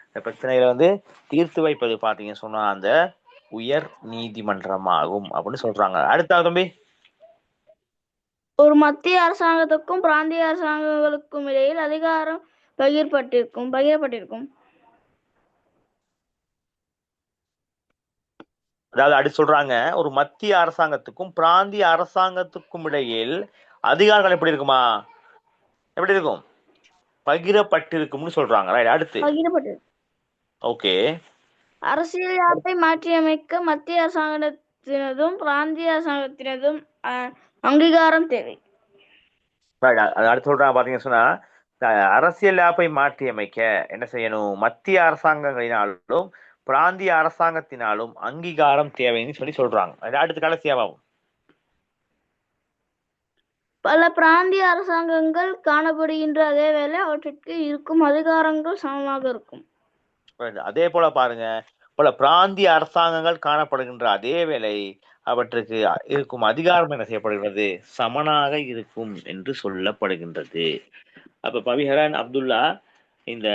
A: இந்த பிரச்சனைகளை வந்து தீர்த்து வைப்பது பாத்தீங்க சொன்னா அந்த உயர் நீதிமன்றமாகும் அப்படின்னு சொல்றாங்க. அடுத்த தம்பி,
B: ஒரு மத்திய அரசாங்கத்துக்கும் பிராந்திய அரசாங்கங்களுக்கும் இடையில் அதிகாரம் பகிரப்பட்டிருக்கும்.
A: அதாவது அடுத்து சொல்றாங்க, ஒரு மத்திய அரசாங்கத்துக்கும் பிராந்திய அரசாங்கத்துக்கும் இடையில் அதிகாரங்கள் எப்படி இருக்குமா? எப்படி இருக்கும்? பகிரப்பட்டிருக்கும்னு சொல்றாங்க. ரைட். அடுத்து ஓகே,
B: அரசியல் யாப்பை மாற்றியமைக்க மத்திய அரசாங்கத்தினதும் பிராந்திய அரசாங்கத்தினதும் அங்கீகாரம் தேவை.
A: அடுத்து சொல்றாங்க பாத்தீங்கன்னு சொன்னா, அரசியல் யாப்பை மாற்றியமைக்க என்ன செய்யணும்? மத்திய அரசாங்கங்களினாலும் பிராந்திய அரசாங்கத்தினாலும் அங்கீகாரம் தேவைன்னு சொல்றாங்க. அடுத்து கடைசியாவும்
B: பல பிராந்திய அரசாங்கங்கள் காணப்படுகின்ற அதே வேளை அவற்றிற்கு இருக்கும் அதிகாரங்கள் சமமாக இருக்கும்.
A: அதே போல பாருங்க, பல பிராந்திய அரசாங்கங்கள் காணப்படுகின்ற அதே வேளை அவற்றுக்கு இருக்கும் அதிகாரம் என்ன செய்யப்படுகிறது? சமனாக இருக்கும் என்று சொல்லப்படுகின்றது. அப்ப பவிஹரன், அப்துல்லா, இந்த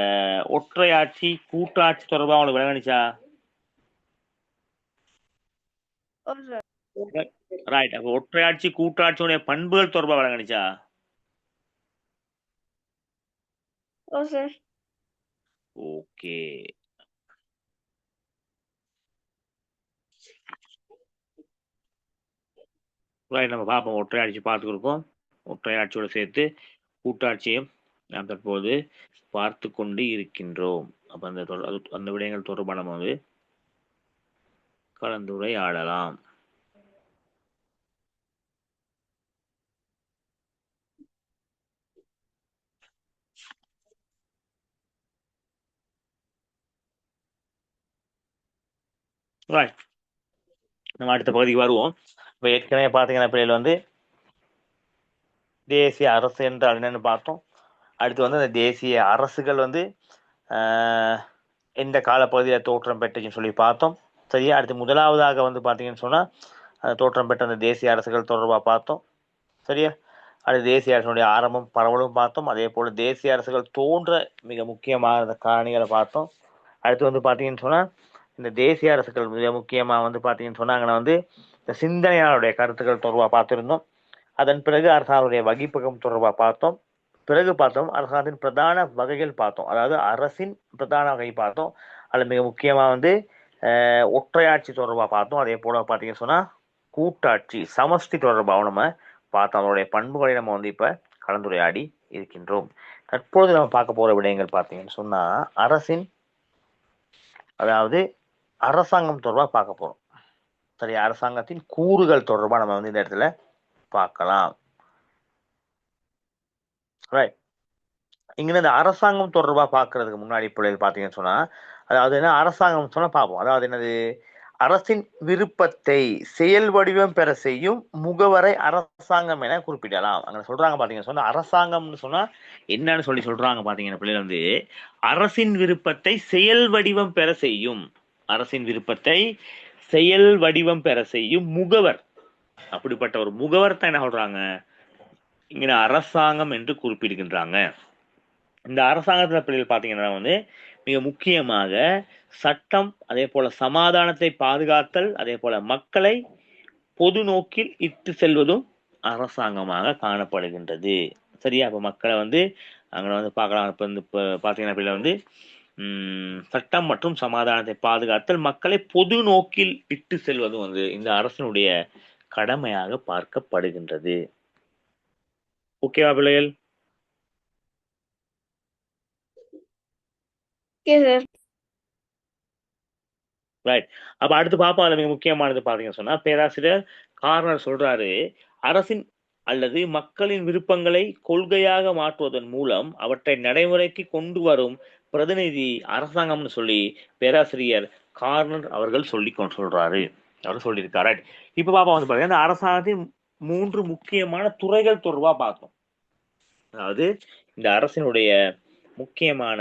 A: ஒற்றையாட்சி கூட்டாட்சி தொடர்பா உங்களுக்கு விளங்கிச்சா? ரைட். அப்ப ஒற்றையாட்சி கூட்டாட்சியுடைய பண்புகள் தொடர்பா விளங்கிச்சா? ஓகே. ரைட், நம்ம பார்ப்போம். ஒற்றையாட்சி பார்த்துருக்கோம். ஒற்றையாட்சியோட சேர்த்து கூட்டாட்சியும் நாம் தற்போது பார்த்து கொண்டு இருக்கின்றோம். அப்ப அந்த விடயங்கள் தொடர்பாக நம்ம வந்து கலந்துரையாடலாம். நம்ம அடுத்த பகுதிக்கு வருவோம். இப்போ ஏற்கனவே பார்த்தீங்கன்னா பிள்ளைகள் வந்து தேசிய அரசு என்றால் என்னன்னு பார்த்தோம். அடுத்து வந்து அந்த தேசிய அரசுகள் வந்து எந்த காலப்பகுதியில் தோற்றம் பெற்றுச்சுன்னு சொல்லி பார்த்தோம். சரியா? அடுத்து முதலாவதாக வந்து பார்த்தீங்கன்னு சொன்னால் அந்த தோற்றம் பெற்ற அந்த தேசிய அரசுகள் தொடர்பாக பார்த்தோம். சரியா? அடுத்து தேசிய அரசுடைய ஆரம்பம் பரவலும் பார்த்தோம். அதே போல் தேசிய அரசுகள் தோன்ற மிக முக்கியமான காரணிகளை பார்த்தோம். அடுத்து வந்து பார்த்தீங்கன்னு சொன்னால் இந்த தேசிய அரசுகள் மிக முக்கியமாக வந்து பார்த்தீங்கன்னு சொன்னாங்க வந்து இந்த சிந்தனையாளருடைய கருத்துக்கள் தொடர்பாக பார்த்துருந்தோம். அதன் பிறகு அரசாங்கத்துடைய வகிப்பகம் தொடர்பாக பார்த்தோம். பிறகு பார்த்தோம் அரசாங்கத்தின் பிரதான வகைகள் பார்த்தோம். அதாவது அரசின் பிரதான வகை பார்த்தோம். அதில் மிக முக்கியமாக வந்து ஒற்றையாட்சி தொடர்பாக பார்த்தோம். அதே போல் பார்த்தீங்கன்னு சொன்னால் கூட்டாட்சி சமஷ்டி தொடர்பாக நம்ம பார்த்தோம். அதனுடைய பண்புகளை நம்ம வந்து இப்போ கலந்துரையாடி இருக்கின்றோம். தற்போது நம்ம பார்க்க போகிற விடயங்கள் பார்த்தீங்கன்னு சொன்னால் அரசின், அதாவது அரசாங்கம் தொடர்பாக பார்க்க போகிறோம். சரி, அரசாங்கத்தின் கூறுகள் தொடர்பாக நம்ம வந்து இந்த இடத்துல பார்க்கலாம். ரைட். இங்கே இந்த அரசாங்கம் தொடர்பாக பார்க்கறதுக்கு முன்னாடி பிள்ளைகள் பார்த்தீங்கன்னு சொன்னால், அதாவது என்ன அரசாங்கம் சொன்னால் பார்ப்போம். அதாவது என்னது? அரசின் விருப்பத்தை செயல் வடிவம் பெற செய்யும் முகவரை அரசாங்கம் என குறிப்பிடலாம். அங்கே சொல்றாங்க பார்த்தீங்கன்னு சொன்னால் அரசாங்கம்னு சொன்னால் என்னன்னு சொல்றாங்க பார்த்தீங்கன்னா பிள்ளைகள் வந்து அரசின் விருப்பத்தை செயல் வடிவம் பெற செய்யும், அரசின் விருப்பத்தை செயல் வடிவம் பெற செய்யும் முகவர். அப்படிப்பட்ட ஒரு முகவர் தான் என்ன சொல்றாங்க இங்க அரசாங்கம் என்று குறிப்பிடுகின்றாங்க. இந்த அரசாங்கத்தில் பிள்ளைகள் பார்த்தீங்கன்னா வந்து மிக முக்கியமாக சட்டம், அதே போல சமாதானத்தை பாதுகாத்தல், அதே போல மக்களை பொது நோக்கில் இட்டு செல்வதும் அரசாங்கமாக காணப்படுகின்றது. சரியா? அப்ப மக்களை வந்து அங்க வந்து பார்க்கலாம். இப்ப வந்து இப்ப பாத்தீங்கன்னா இப்ப இதுல வந்து சட்டம் மற்றும் சமாதானத்தை பாதுகாத்தல், மக்களை பொது நோக்கில் இட்டு செல்வதும் வந்து இந்த அரசினுடைய கடமையாக பார்க்கப்படுகின்றது. ஓகேவா பிள்ளைகள்?
B: Okay sir.
A: ரைட். அப்ப அடுத்து பார்ப்போம். அது மிக முக்கியமானது பாத்தீங்கன்னு சொன்னா, பேராசிரியர் கார்னர் சொல்றாரு, அரசின் அல்லது மக்களின் விருப்பங்களை கொள்கையாக மாற்றுவதன் மூலம் அவற்றை நடைமுறைக்கு கொண்டு வரும் பிரதிநிதி அரசாங்கம்னு சொல்லி பேராசிரியர் கார்னர் அவர்கள் சொல்றாரு. அவர் சொல்லியிருக்காரு. ரைட். இப்ப பாப்பா வந்து பாருங்க, இந்த அரசாங்கத்தின் 3 முக்கியமான துறைகள் தொடர்பா பார்த்தோம். அதாவது இந்த அரசினுடைய முக்கியமான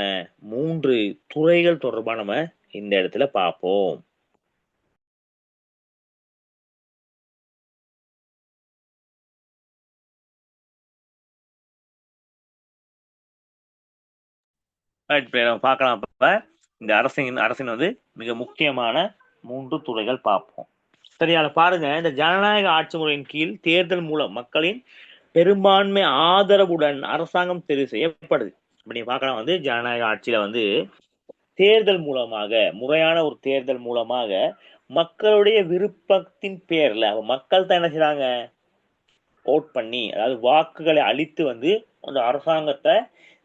A: 3 துறைகள் தொடர்பா நம்ம இந்த இடத்துல பார்ப்போம். பார்க்கலாம். அப்ப இந்த அரசின் வந்து மிக முக்கியமான 3 துறைகள் பார்ப்போம். சரியா? பாருங்க, இந்த ஜனநாயக ஆட்சி முறையின் கீழ் தேர்தல் மூலம் மக்களின் பெரும்பான்மை ஆதரவுடன் அரசாங்கம் தெரிவு செய்யப்படுது. இப்ப நீங்க பார்க்கலாம், வந்து ஜனநாயக ஆட்சியில வந்து தேர்தல் மூலமாக, முறையான ஒரு தேர்தல் மூலமாக மக்களுடைய விருப்பத்தின் பேர்ல மக்கள் தான் என்ன செய்றாங்க, ஓட் பண்ணி, அதாவது வாக்குகளை அளித்து வந்து அந்த அரசாங்கத்தை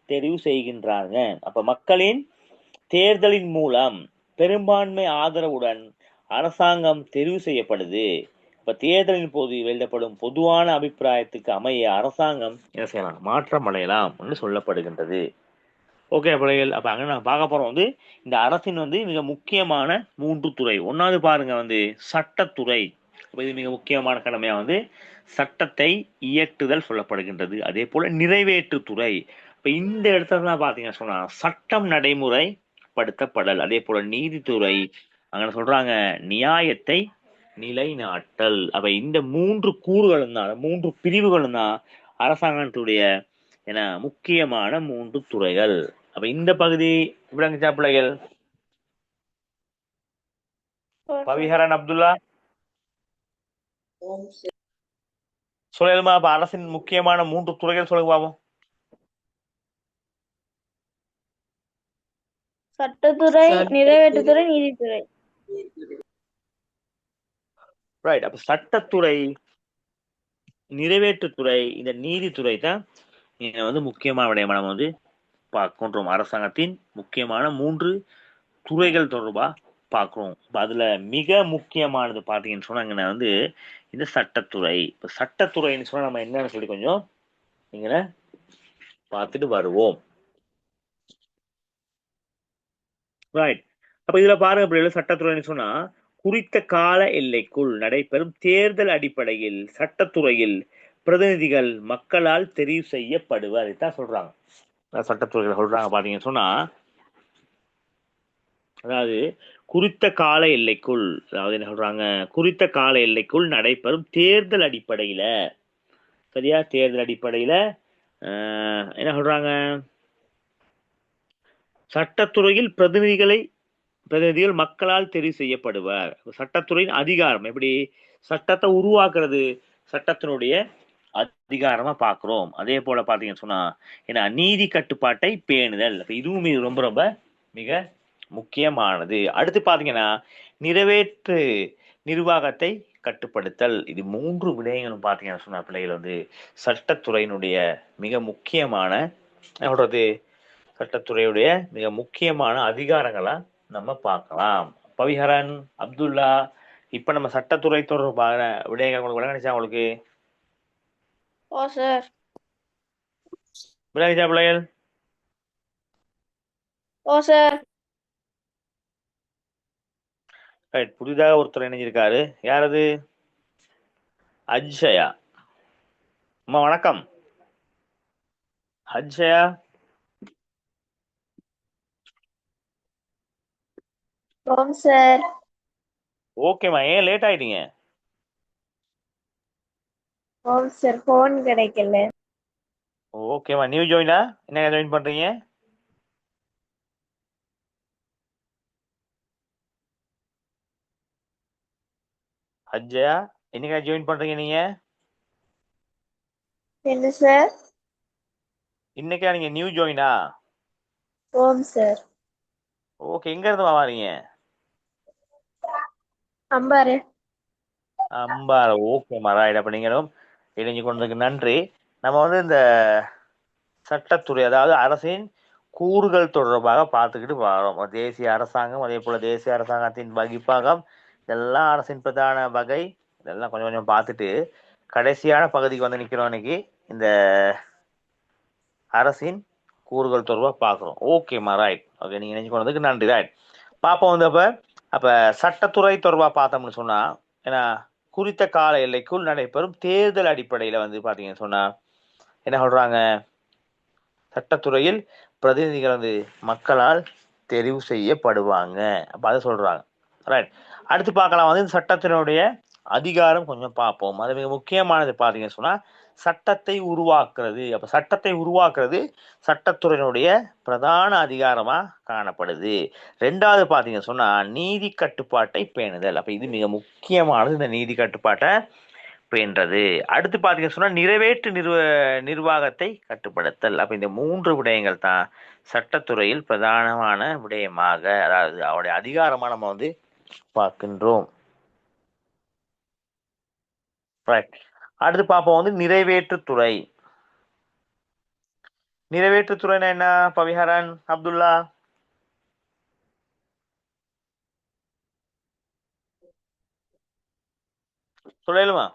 A: தெரிவு செய்கின்றாங்க. அப்ப மக்களின் தேர்தலின் மூலம் பெரும்பான்மை ஆதரவுடன் அரசாங்கம் தெரிவு செய்யப்படுது. இப்ப தேர்தலின் போது வெளியிடப்படும் பொதுவான அபிப்பிராயத்துக்கு அமைய அரசாங்கம் என்ன செய்யலாம், மாற்றம் அடையலாம் என்று சொல்லப்படுகின்றது. ஓகே பிள்ளைகள், அப்ப அங்க நான் பார்க்க போறோம் வந்து இந்த அரசின் வந்து மிக முக்கியமான 3 துறை. ஒன்னாவது பாருங்க, வந்து சட்டத்துறை. இது மிக முக்கியமான கடமையா வந்து சட்டத்தை இயற்றுதல் சொல்லப்படுகின்றது. அதே போல நிறைவேற்றுத்துறை. இப்ப இந்த இடத்துல பாத்தீங்கன்னா சொன்னா சட்டம் நடைமுறைப்படுத்தப்படல். அதே போல நீதித்துறை, அங்க சொல்றாங்க நியாயத்தை நிலைநாட்டல். அப்ப இந்த 3 கூறுகளும் தான், 3 பிரிவுகளும் தான் அரசாங்கத்துடைய என முக்கியமான 3 துறைகள். அப்ப இந்த பகுதி விளங்குச்சா பிள்ளைகள்? பவிஹரன் அப்துல்லா
C: ஓம் சார்.
A: சொல்லுமா? அப்ப அரசின் முக்கியமான 3 துறைகள் சொல்லுங்க பாப்போம்.
B: சட்டத்துறை, நிறைவேற்றுத்துறை, நீதித்துறை.
A: ரைட். அப்ப சட்டத்துறை, நிறைவேற்றுத்துறை, இந்த நீதித்துறை தான் வந்து முக்கியமான விடயமா நம்ம வந்து பார்க்கின்றோம். அரசாங்கத்தின் முக்கியமான 3 துறைகள் தொடர்பா பார்க்கிறோம். அதுல மிக முக்கியமானது பாத்தீங்கன்னு சொன்னாங்கன்னா வந்து இந்த சட்டத்துறை. இப்ப சட்டத்துறைன்னு சொன்னா நம்ம என்னன்னு சொல்லி கொஞ்சம் நீங்க பார்த்துட்டு வருவோம். ரைட். அப்ப இதுல பாருங்க பிள்ளைகள், சட்டத்துறைன்னு சொன்னா குறித்த கால எல்லைக்குள் நடைபெறும் தேர்தல் அடிப்படையில் சட்டத்துறையில் பிரதிநிதிகள் மக்களால் தெரிவு செய்யப்படுவர். இதான் சொல்றாங்க சட்டத்துறைகளை சொல்றாங்க. பாத்தீங்கன்னு சொன்னா, அதாவது குறித்த கால எல்லைக்குள், அதாவது என்ன சொல்றாங்க, குறித்த கால எல்லைக்குள் நடைபெறும் தேர்தல் அடிப்படையில, சரியா, தேர்தல் அடிப்படையில என்ன சொல்றாங்க, சட்டத்துறையில் பிரதிநிதிகள் மக்களால் தெரிவு செய்யப்படுவர். சட்டத்துறையின் அதிகாரம் எப்படி, சட்டத்தை உருவாக்குறது சட்டத்தினுடைய அதிகாரமா பார்க்கிறோம். அதே போல பாத்தீங்கன்னு சொன்னா ஏன்னா நீதி கட்டுப்பாட்டை பேணுதல். இதுவும் ரொம்ப ரொம்ப மிக முக்கியமானது. அடுத்து பாத்தீங்கன்னா நிறைவேற்று நிர்வாகத்தை கட்டுப்படுத்தல். இது 3 விடயங்களும் பாத்தீங்கன்னு சொன்னா பிள்ளைகள் வந்து சட்டத்துறையினுடைய மிக முக்கியமான சொல்றது, சட்டத்துறையுடைய மிக முக்கியமான அதிகாரங்களா நம்ம பார்க்கலாம். பவிஹரன் அப்துல்லா, இப்ப நம்ம சட்டத்துறை தொடர்பான விடயங்கள் உங்களுக்கு விளங்கிச்சா? உங்களுக்கு
B: ஓ சார்.
A: விளங்கிச்சா பிள்ளைகள்?
B: ஓ சார்.
A: ரைட். புதிதாக ஒருத்தர் இணைஞ்சிருக்காரு. யார் அது? அஜ்ஷயா. அம்மா வணக்கம். அஜ்ஷயா.
B: ஓம் சார்.
A: ஓகேம்மா, ஏன் லேட் ஆயிட்டீங்க?
B: ஓம் சார், போன் கிடைக்கல.
A: ஓகேம்மா, நியூ ஜாயினா? என்ன ஜாயின் பண்றீங்க? அஜ்ஜயா, என்னைக்கா ஜாயின் பண்றீங்க நீங்க?
B: என்ன சார்?
A: இன்னைக்கா நீங்க நியூ ஜாயினா?
B: ஓம் சார்.
A: ஓகே, எங்க இருந்து வாரீங்க?
B: அம்பாரு.
A: அம்பார. ஓகே மராயிட். அப்ப நீங்களும் இணைஞ்சு கொண்டதுக்கு நன்றி. நம்ம வந்து இந்த சட்டத்துறை, அதாவது அரசின் கூறுகள் தொடர்பாக பார்த்துக்கிட்டு வரோம். தேசிய அரசாங்கம், அதே போல தேசிய அரசாங்கத்தின் வகிப்பாகம், இதெல்லாம் அரசின் பிரதான வகை, இதெல்லாம் கொஞ்சம் கொஞ்சம் பார்த்துட்டு கடைசியான பகுதிக்கு வந்து நிக்கிறோம் இன்னைக்கு. இந்த அரசின் கூறுகள் தொடர்பாக பார்க்குறோம். ஓகேம்மா, ரைட். ஓகே, நீங்க நினைச்சு கொண்டதுக்கு நன்றி. ரைட், பார்ப்போம் வந்து அப்ப சட்டத்துறை தொடர்பாக பார்த்தோம்னு சொன்னா, ஏன்னா குறித்த கால எல்லைக்குள் நடைபெறும் தேர்தல் அடிப்படையில வந்து பாத்தீங்கன்னு சொன்னா என்ன சொல்றாங்க, சட்டத்துறையில் பிரதிநிதிகள் வந்து மக்களால் தெரிவு செய்யப்படுவாங்க. அப்ப அதை சொல்றாங்க. ரைட், அடுத்து பார்க்கலாம் வந்து இந்த சட்டத்தினுடைய அதிகாரம் கொஞ்சம் பார்ப்போம். அது மிக முக்கியமானது பார்த்தீங்கன்னு சொன்னா சட்டத்தை உருவாக்குறது. அப்ப சட்டத்தை உருவாக்குறது சட்டத்துறையினுடைய பிரதான அதிகாரமா காணப்படுது. ரெண்டாவது பார்த்தீங்கன்னு சொன்னா நீதி கட்டுப்பாட்டை பேணுதல். அப்ப இது மிக முக்கியமானது, இந்த நீதி கட்டுப்பாட்டை பேணுறது. அடுத்து பார்த்தீங்கன்னு சொன்னா நிறைவேற்று நிர்வாகத்தை கட்டுப்படுத்தல். அப்ப இந்த மூன்று விடயங்கள் தான் சட்டத்துறையில் பிரதானமான விடயமாக, அதாவது அவருடைய அதிகாரமா நம்ம வந்து பார்க்கின்றோம். ரைட், அடுத்து பார்ப்போம் வந்து நிறைவேற்றுத்துறை. நிறைவேற்றுத்துறைனா என்ன பவிஹரன், அப்துல்லா? சொல்லலுமா?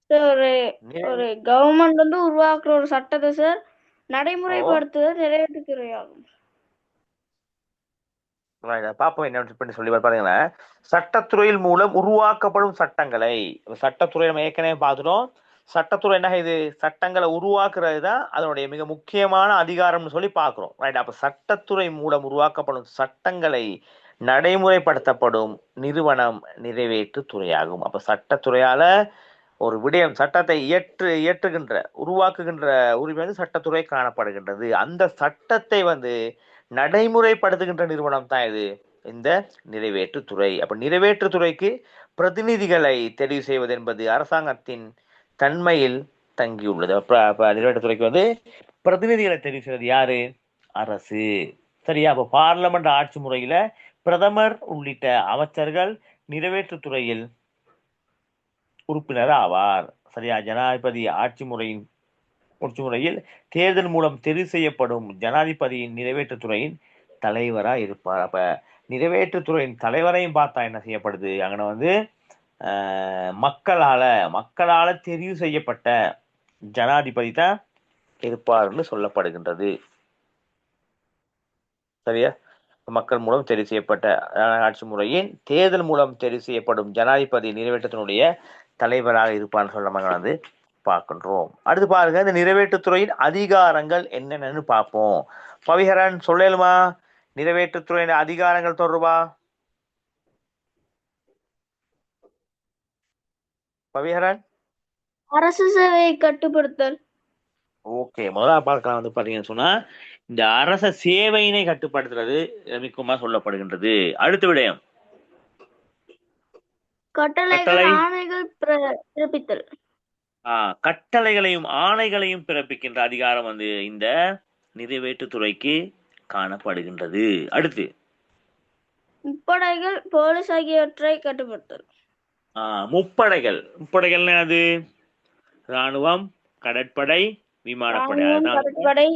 B: சார், ஒரு கவர்மெண்ட் வந்து உருவாக்குற ஒரு சட்டத்தை சார் நடைமுறைப்படுத்துவது நிறைவேற்றுத்துறை ஆகும்.
A: பாப்போம் என்ன பண்ணி சொல்லி பாருங்களேன். சட்டத்துறையில் மூலம் உருவாக்கப்படும் சட்டங்களை, சட்டத்துறை நம்ம ஏற்கனவே பார்த்துட்டோம். சட்டத்துறை என்ன இது, சட்டங்களை உருவாக்குறது தான் அதனுடைய மிக முக்கியமான அதிகாரம்னு சொல்லி பார்க்கிறோம். ரைட், அப்ப சட்டத்துறை மூலம் உருவாக்கப்படும் சட்டங்களை நடைமுறைப்படுத்தப்படும் நிறுவனம் நிறைவேற்று துறையாகும். அப்ப சட்டத்துறையால ஒரு விடயம், சட்டத்தை இயற்றுகின்ற உருவாக்குகின்ற உரிமை வந்து சட்டத்துறை காணப்படுகின்றது. அந்த சட்டத்தை வந்து நடைமுறைப்படுத்துகின்ற நிறுவனம் தான் இது, இந்த நிறைவேற்றுத்துறை. அப்ப நிறைவேற்றுத்துறைக்கு பிரதிநிதிகளை தெரிவு செய்வது என்பது அரசாங்கத்தின் தன்மையில் தங்கியுள்ளது. அப்ப நிறைவேற்றுத்துறைக்கு வந்து பிரதிநிதிகளை தெரிவு செய்வது யாரு? அரசு. சரியா? அப்ப பார்லமெண்ட் ஆட்சி முறையில பிரதமர் உள்ளிட்ட அமைச்சர்கள் நிறைவேற்றுத்துறையில் உறுப்பினர் ஆவார். சரியா? ஜனாதிபதி ஆட்சி முறையில் தேர்தல் மூலம் தெரிவு செய்யப்படும் ஜனாதிபதியின் நிறைவேற்றுத்துறையின் தலைவரா இருப்பார். அப்ப நிறைவேற்றுத்துறையின் தலைவரையும் பார்த்தா என்ன செய்யப்படுது, அங்கன வந்து மக்களால தெரிவு செய்யப்பட்ட ஜனாதிபதி தான் இருப்பார்னு சொல்லப்படுகின்றது. சரியா? மக்கள் மூலம் தெரிவு செய்யப்பட்ட ஆட்சி முறையின் தேர்தல் மூலம் தெரிவு செய்யப்படும் ஜனாதிபதி நிறைவேற்றத்தினுடைய தலைவராக இருப்பார்னு சொல்ல மாதிரி வந்து பார்க்கின்றோம். அடுத்து பாருங்க, இந்த நிறைவேற்றுத்துறையின் அதிகாரங்கள் என்னென்னு பார்ப்போம். பவிஹரன் சொல்லலுமா நிறைவேற்றுத்துறையின் அதிகாரங்கள் தொடர்பா? பவிஹரன்.
B: அரசு சேவையை கட்டுப்படுத்தல்.
A: ஓகே, முதல்ல பார்க்கலாம் வந்து பாத்தீங்கன்னு சொன்னா இந்த அரச சேவையினை கட்டுப்படுத்துறது முக்கியமா சொல்லப்படுகின்றது. அடுத்த விடயம்
B: கட்டளைகள் ஆணைகள் பிறப்பித்தல்.
A: கட்டளைகளையும் ஆணைகளையும் பிறப்பிக்கின்ற அதிகாரம் வந்து இந்த நிறைவேற்றுத்துறைக்கு காணப்படுகின்றது. அடுத்து
B: முப்படைகள் போலீஸ் ஆகியவற்றை கட்டுப்படுத்தல்.
A: முப்படைகள் அது ராணுவம், கடற்படை, விமானப்படை.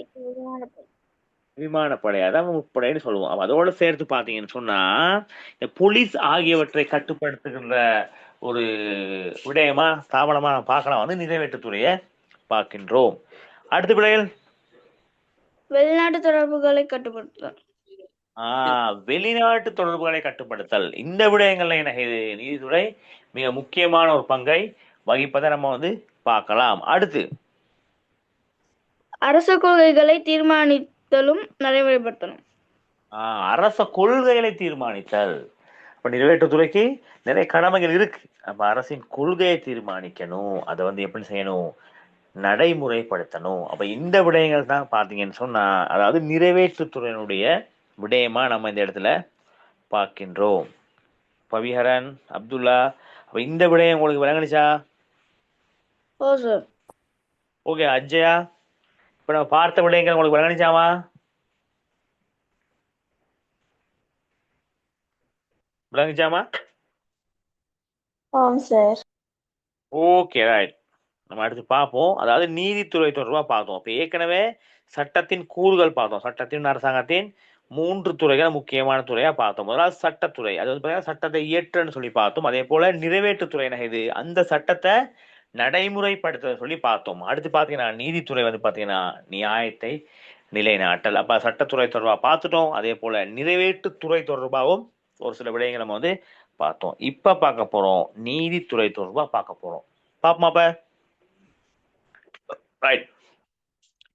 A: விமானப்படை அதான் முப்படைன்னு சொல்லுவோம். அதோட சேர்த்து பாத்தீங்கன்னு சொன்னா இந்த போலீஸ் ஆகியவற்றை கட்டுப்படுத்துகின்ற ஒரு விடயமா ஸ்தாபனமா பார்க்கலாம் வந்து நிறைவேற்றுத்துறையை பார்க்கின்றோம். அடுத்த விடயம்
B: வெளிநாட்டு தொடர்புகளை கட்டுப்படுத்தல்.
A: வெளிநாட்டு தொடர்புகளை கட்டுப்படுத்தல். இந்த விடயங்கள்ல என்ன நீதித்துறை மிக முக்கியமான ஒரு பங்கை வகிப்பதை நம்ம வந்து பார்க்கலாம். அடுத்து
B: அரச கொள்கைகளை தீர்மானித்தலும் நடைமுறைப்படுத்தணும்.
A: அரச கொள்கைகளை தீர்மானித்தல். அப்ப நிறைவேற்றுத்துறைக்கு நிறைய கடமைகள் இருக்கு. அப்ப அரசின் கொள்கையை தீர்மானிக்கணும், அதை வந்து எப்படி செய்யணும், நடைமுறைப்படுத்தணும். அப்ப இந்த விடயங்கள் தான் பாத்தீங்கன்னு சொன்னா அதாவது நிறைவேற்றுத்துறையினுடைய விடயமா நம்ம இந்த இடத்துல பார்க்கின்றோம். பவிஹரன், அப்துல்லா, அப்ப இந்த விடயம் உங்களுக்கு விளங்குச்சா? ஓகே அஜயா, இப்ப நம்ம பார்த்த விடயங்கள் உங்களுக்கு விளங்கிச்சாமா? விளங்கிச்சாமா?
B: ஆம் சார்.
A: Okay right. நம்ம அடுத்து பார்ப்போம். அதாவது நீதித்துறை தொடர்பாக பார்த்தோம். இப்போ ஏற்கனவே சட்டத்தின் கூறுகள் பார்த்தோம். சட்டத்தின் அரசாங்கத்தின் 3 துறைகள் முக்கியமான துறையா பார்த்தோம். முதலாவது சட்டத்துறை, அது வந்து பார்த்தீங்கன்னா சட்டத்தை இயற்றன்னு சொல்லி பார்த்தோம். அதே போல நிறைவேற்றுத்துறை என்ன இது, அந்த சட்டத்தை நடைமுறைப்படுத்த சொல்லி பார்த்தோம். அடுத்து பார்த்தீங்கன்னா நீதித்துறை வந்து பார்த்தீங்கன்னா நியாயத்தை நிலைநாட்டல். அப்ப சட்டத்துறை தொடர்பாக பார்த்துட்டோம். அதே போல நிறைவேற்றுத்துறை தொடர்பாகவும் ஒரு சில விடயங்களை நம்ம வந்து பார்த்தோம். இப்ப பார்க்க போறோம் நீதித்துறை தொடர்பாக பார்க்க போறோம். பாப்போமா? ரைட்.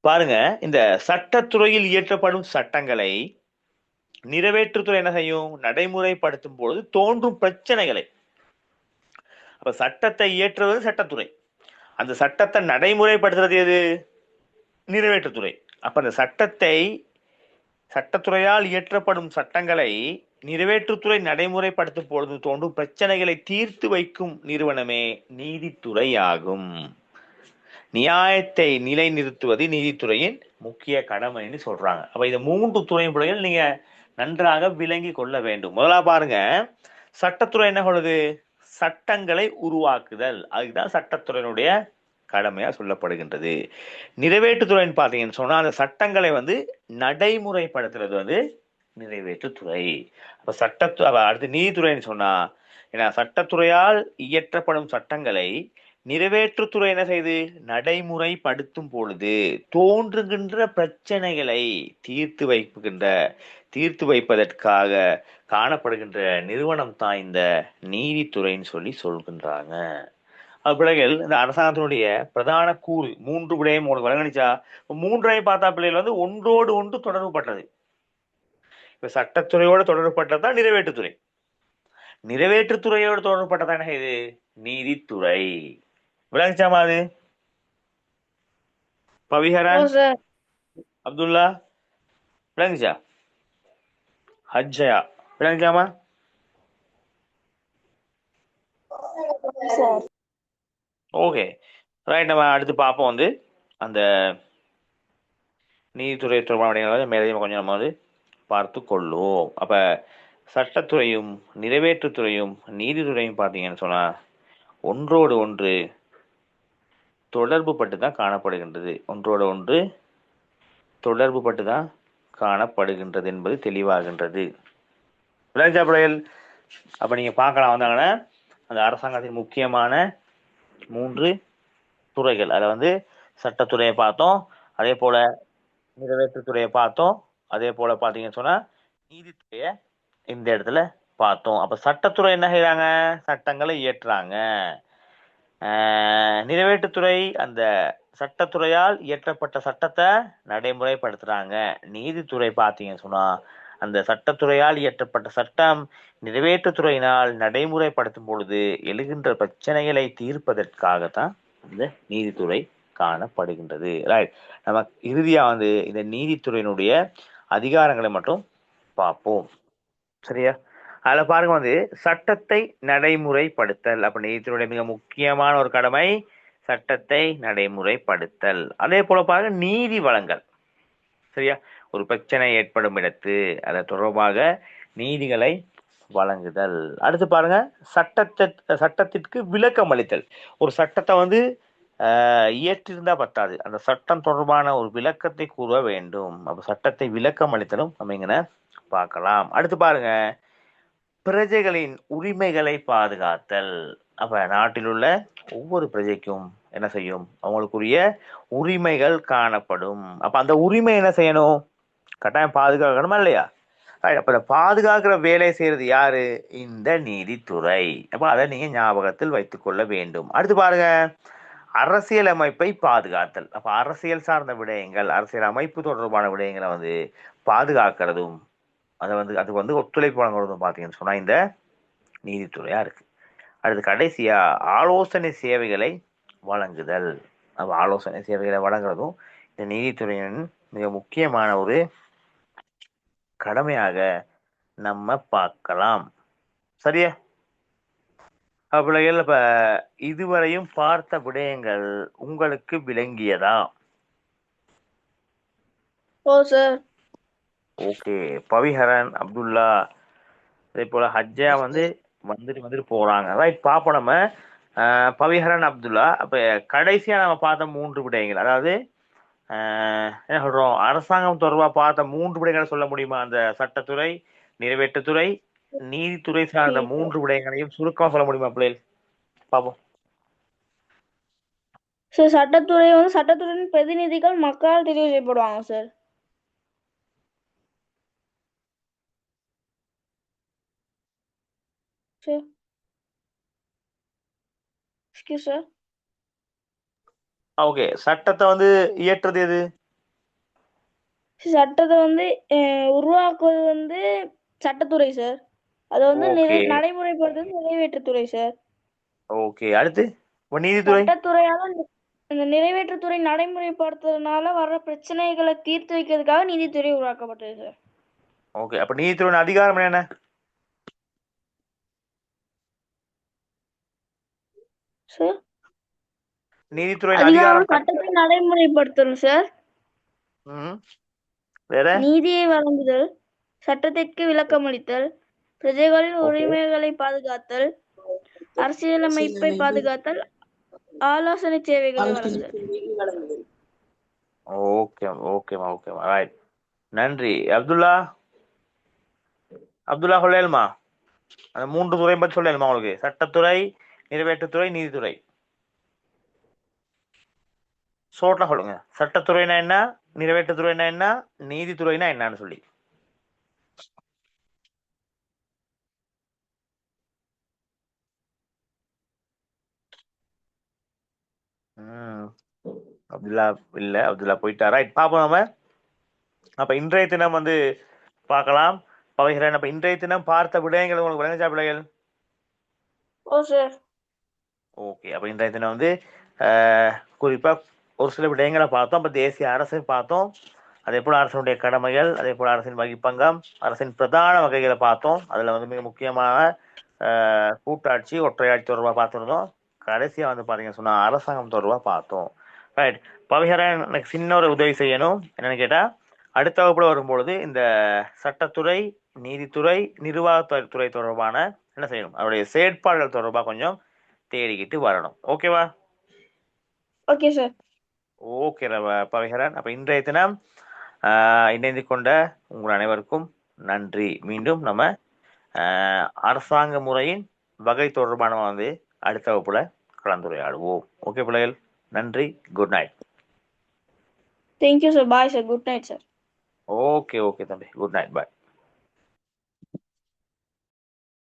A: பாருங்க, இந்த சட்டத்துறையில் இயற்றப்படும் சட்டங்களை நிறைவேற்றுத்துறை என்ன செய்யும், நடைமுறைப்படுத்தும் பொழுது தோன்றும் பிரச்சனைகளை, அப்ப சட்டத்தை இயற்றுவது சட்டத்துறை, அந்த சட்டத்தை நடைமுறைப்படுத்துறது எது, நிறைவேற்றுத்துறை. அப்ப அந்த சட்டத்துறையால் இயற்றப்படும் சட்டங்களை நிறைவேற்றுத்துறை நடைமுறைப்படுத்தும் பொழுது தோன்றும் பிரச்சனைகளை தீர்த்து வைக்கும் நிறுவனமே நீதித்துறை ஆகும். நியாயத்தை நிலைநிறுத்துவது நீதித்துறையின் முக்கிய கடமைன்னு சொல்றாங்க. அப்ப இந்த 3 துறைமுறைகள் நீங்க நன்றாக விளங்கி கொள்ள வேண்டும். முதலா பாருங்க, சட்டத்துறை என்ன சொல்லுது, சட்டங்களை உருவாக்குதல், அதுதான் சட்டத்துறையினுடைய கடமையா சொல்லப்படுகின்றது. நிறைவேற்றுத்துறைன்னு பாத்தீங்கன்னு சொன்னா அந்த சட்டங்களை வந்து நடைமுறைப்படுத்துறது வந்து நிறைவேற்றுத்துறை. அப்ப அடுத்து நீதித்துறைன்னு சொன்னா ஏன்னா சட்டத்துறையால் இயற்றப்படும் சட்டங்களை நிறைவேற்றுத்துறை என்ன செய்து நடைமுறைப்படுத்தும் பொழுது தோன்றுகின்ற பிரச்சனைகளை தீர்த்து வைப்பதற்காக காணப்படுகின்ற நிறுவனம் தான் இந்த நீதித்துறைன்னு சொல்லி சொல்கின்றாங்க. பிள்ளைகள் இந்த அரசாங்கத்தினுடைய பிரதான கூறு 3 விடயம் உங்களுக்கு வழங்கணிச்சா, 3ஐயும் பார்த்தா பிள்ளைகள் வந்து ஒன்றோடு ஒன்று தொடர்பு பட்டது. இப்ப சட்டத்துறையோட தொடர்பு பட்டதுதான் நிறைவேற்றுத்துறை, நிறைவேற்றுத்துறையோடு தொடர்பு பட்டதான் என்ன இது நீதித்துறை. விளங்கிச்சாமா? அது பவிஹரன், அப்துல்லா விளங்குச்சா? அஜயா விளங்குச்சாமா? Okay right. நம்ம அடுத்து பார்ப்போம் வந்து அந்த நீதித்துறை தொடர்பான மேலே கொஞ்சம் நம்ம வந்து பார்த்து கொள்ளுவோம். அப்ப சட்டத்துறையும் நிறைவேற்றுத்துறையும் நீதித்துறையும் பார்த்தீங்கன்னு சொன்னா ஒன்றோடு ஒன்று தொடர்பு பட்டு தான் காணப்படுகின்றது, ஒன்றோடு ஒன்று தொடர்பு பட்டு தான் காணப்படுகின்றது என்பது தெளிவாகின்றது. விளையாட்டுகள் அப்ப நீங்க பார்க்கலாம் வந்தாங்கன்னா அந்த அரசாங்கத்தின் முக்கியமான 3 துறைகள், அதை வந்து சட்டத்துறையை பார்த்தோம், அதே போல நிறைவேற்றுத்துறையை பார்த்தோம், அதே போல பார்த்தீங்கன்னு சொன்னா நீதித்துறையை இந்த இடத்துல பார்த்தோம். அப்ப சட்டத்துறை என்ன செய்யறாங்க, சட்டங்களை இயற்றுறாங்க. நிறைவேற்றுத்துறை அந்த சட்டத்துறையால் இயற்றப்பட்ட சட்டத்தை நடைமுறைப்படுத்துறாங்க. நீதித்துறை பார்த்தீங்கன்னு சொன்னா அந்த சட்டத்துறையால் இயற்றப்பட்ட சட்டம் நிறைவேற்றுத்துறையினால் நடைமுறைப்படுத்தும் பொழுது எழுகின்ற பிரச்சனைகளை தீர்ப்பதற்காகத்தான் இந்த நீதித்துறை காணப்படுகின்றது. ரைட். நம்ம இறுதியா வந்து இந்த நீதித்துறையினுடைய அதிகாரங்களை மட்டும் பார்ப்போம். சரியா? அதுல பாருங்க வந்து சட்டத்தை நடைமுறைப்படுத்தல். அப்ப நீதித்துறையுடைய மிக முக்கியமான ஒரு கடமை சட்டத்தை நடைமுறைப்படுத்தல். அதே போல பாருங்க நீதி வழங்கல். சரியா? ஒரு பிரச்சனை ஏற்படும் இடத்து அதை தொடர்பாக நீதிகளை வழங்குதல். அடுத்து பாருங்க சட்டத்திற்கு விளக்கம் அளித்தல். ஒரு சட்டத்தை வந்து இயற்றிருந்தா பத்தாது, அந்த சட்டம் தொடர்பான ஒரு விளக்கத்தை கூற வேண்டும். அப்ப சட்டத்தை விளக்கம் அளித்தலும் நம்ம இங்க பார்க்கலாம். அடுத்து பாருங்க பிரஜைகளின் உரிமைகளை பாதுகாத்தல். அப்ப நாட்டில் உள்ள ஒவ்வொரு பிரஜைக்கும் என்ன செய்யும், அவங்களுக்குரிய உரிமைகள் காணப்படும். அப்ப அந்த உரிமை என்ன செய்யணும், கட்டாயம் பாதுகாக்கணுமா இல்லையா? அப்ப இந்த பாதுகாக்கிற வேலை செய்யறது யாரு, இந்த நீதித்துறை. அப்ப அதை நீங்க ஞாபகத்தில் வைத்துக் கொள்ள வேண்டும். அடுத்து பாருங்க அரசியல் அமைப்பை பாதுகாத்தல். அப்ப அரசியல் சார்ந்த விடயங்கள், அரசியல் அமைப்பு தொடர்பான விடயங்களை வந்து பாதுகாக்கிறதும் அதுக்கு வந்து ஒத்துழைப்பு வழங்குறதும் பார்த்தீங்கன்னு சொன்னா இந்த நீதித்துறையா இருக்கு. அடுத்து கடைசியா ஆலோசனை சேவைகளை வழங்குதல். அப்ப ஆலோசனை சேவைகளை வழங்குறதும் இந்த நீதித்துறையின் மிக முக்கியமான ஒரு கடமையாக நம்ம பார்க்கலாம். சரியா? பிள்ளைகள் இப்ப இதுவரையும் பார்த்த விடயங்கள் உங்களுக்கு விளங்கியதா?
B: ஓ சார்.
A: ஓகே. பவிஹரன், அப்துல்லா, அதே போல ஹஜ்ஜா வந்து வந்துட்டு போறாங்க. ரைட், பாப்போம் நம்ம. பவிஹரன், அப்துல்லா, அப்ப கடைசியா நம்ம பார்த்த 3 விடயங்கள், அதாவது என்ன சொல்றோம், அரசாங்கம் தொடர்பா பார்த்த 3 விடயங்களை சொல்ல முடியுமா? அந்த சட்டத்துறை, நிறைவேற்றுத்துறை, நீதித்துறை சார்ந்த 3 விடயங்களையும் சுருக்கமா சொல்ல முடியுமா பிள்ளைகள்? பாப்போம்.
B: சார் சட்டத்துறை வந்து சட்டத்துறையின் பிரதிநிதிகள் மக்களால் தெரிவு செய்யப்படுவாங்க sir. Sir excuse sir.
A: Okay, சட்டத்தை வந்து இயற்றுறது எது?
B: சட்டத்தை வந்து உருவாக்குவது வந்து சட்டத்துறை சார். அது வந்து
A: ஓகே
B: நடைமுறைப்படுத்துறது நிறைவேற்றுத்துறை சார்.
A: ஓகே, அடுத்து நீதித்துறை.
B: சட்டத்துறையால இந்த நிறைவேற்றுத்துறை நடைமுறைப்படுத்துறதுனால வர்ற பிரச்சனைகளை தீர்த்து வைக்கிறதுக்காக நீதித்துறை உருவாக்கப்பட்டது சார்.
A: ஓகே, அப்ப நீதித்துறையின் அதிகாரம் என்ன?
B: சார்
A: நீதித்துறையின்
B: அதிகாரம்
A: அதிகாரம்
B: சட்டத்தை நடைமுறைப்படுத்தணும் சார்.
A: வேற
B: நீதியை வழங்குதல், சட்டத்திற்கு விளக்கமளித்தல், பிரஜைகளின்
A: ஓகே
B: உரிமைகளை பாதுகாத்தல், அரசியலமைப்பை பாதுகாத்தல், ஆலோசனை சேவைகளை வழங்குதல்.
A: ஓகே ஓகேமா ஓகேமா, ரைட். நன்றி. அப்துல்லா, அப்துல்லா சொல்லலுமா? அந்த 3 துறை பற்றி சொல்லலுமா உங்களுக்கு? சட்டத்துறை, நிறைவேற்றுத்துறை, நீதித்துறை. ஷோர்ட்டா சொல்லுங்க. சட்டத்துறைனா என்ன, நிறைவேற்றுத்துறைனா என்ன, நீதித்துறைனா என்னன்னு சொல்லி. அப்துல்லா இல்ல, அப்துல்லா போயிட்டா. ரைட், பாப்போம் நம்ம. அப்ப இன்றைய தினம் வந்து பார்க்கலாம். பவைகிறேன். அப்ப இன்றைய தினம் பார்த்த விடயங்கள் உங்களுக்கு விளங்குச்சா பிள்ளைகள்?
B: ஓ சார்.
A: ஓகே, அப்ப இன்றைய தினம் வந்து குறிப்பா ஒரு சில விடயங்களை பார்த்தோம். அப்ப தேசிய அரசு பார்த்தோம், அதே போல அரசனுடைய கடமைகள், அதே போல அரசின் வகிப்பங்கம், அரசின் பிரதான வகைகளை பார்த்தோம். அதுல வந்து மிக முக்கியமான கூட்டாட்சி, ஒற்றையாட்சி தொடர்பாக பார்த்துருந்தோம். கடைசியா வந்து பாத்தீங்கன்னு சொன்னா அரசாங்கம் தொடர்பாக பார்த்தோம். ரைட், பவிஹரன் எனக்கு சின்ன ஒரு உதவி செய்யணும். என்னன்னு கேட்டா, அடுத்த வகுப்புல வரும்பொழுது இந்த சட்டத்துறை, நீதித்துறை, நிர்வாகத்துறை தொடர்பான என்ன செய்யணும், அவருடைய செயற்பாடுகள் தொடர்பாக கொஞ்சம் தேடிக்கிட்டு வரணும். ஓகேவா?
B: Okay sir.
A: ஓகே பவிஹரன். அப்ப இன்றைய தினம் இணைந்து கொண்ட உங்கள் அனைவருக்கும் நன்றி. மீண்டும் நம்ம அரசாங்க முறையின் வகை தொடர்பான வந்து அடுத்த வகுப்புல கலந்துரையாடுவோம். ஓகே பிள்ளைகள், நன்றி. Good night.
B: Thank you sir. Bye sir. Good night sir.
A: Okay okay தம்பி, குட் நைட், பாய்.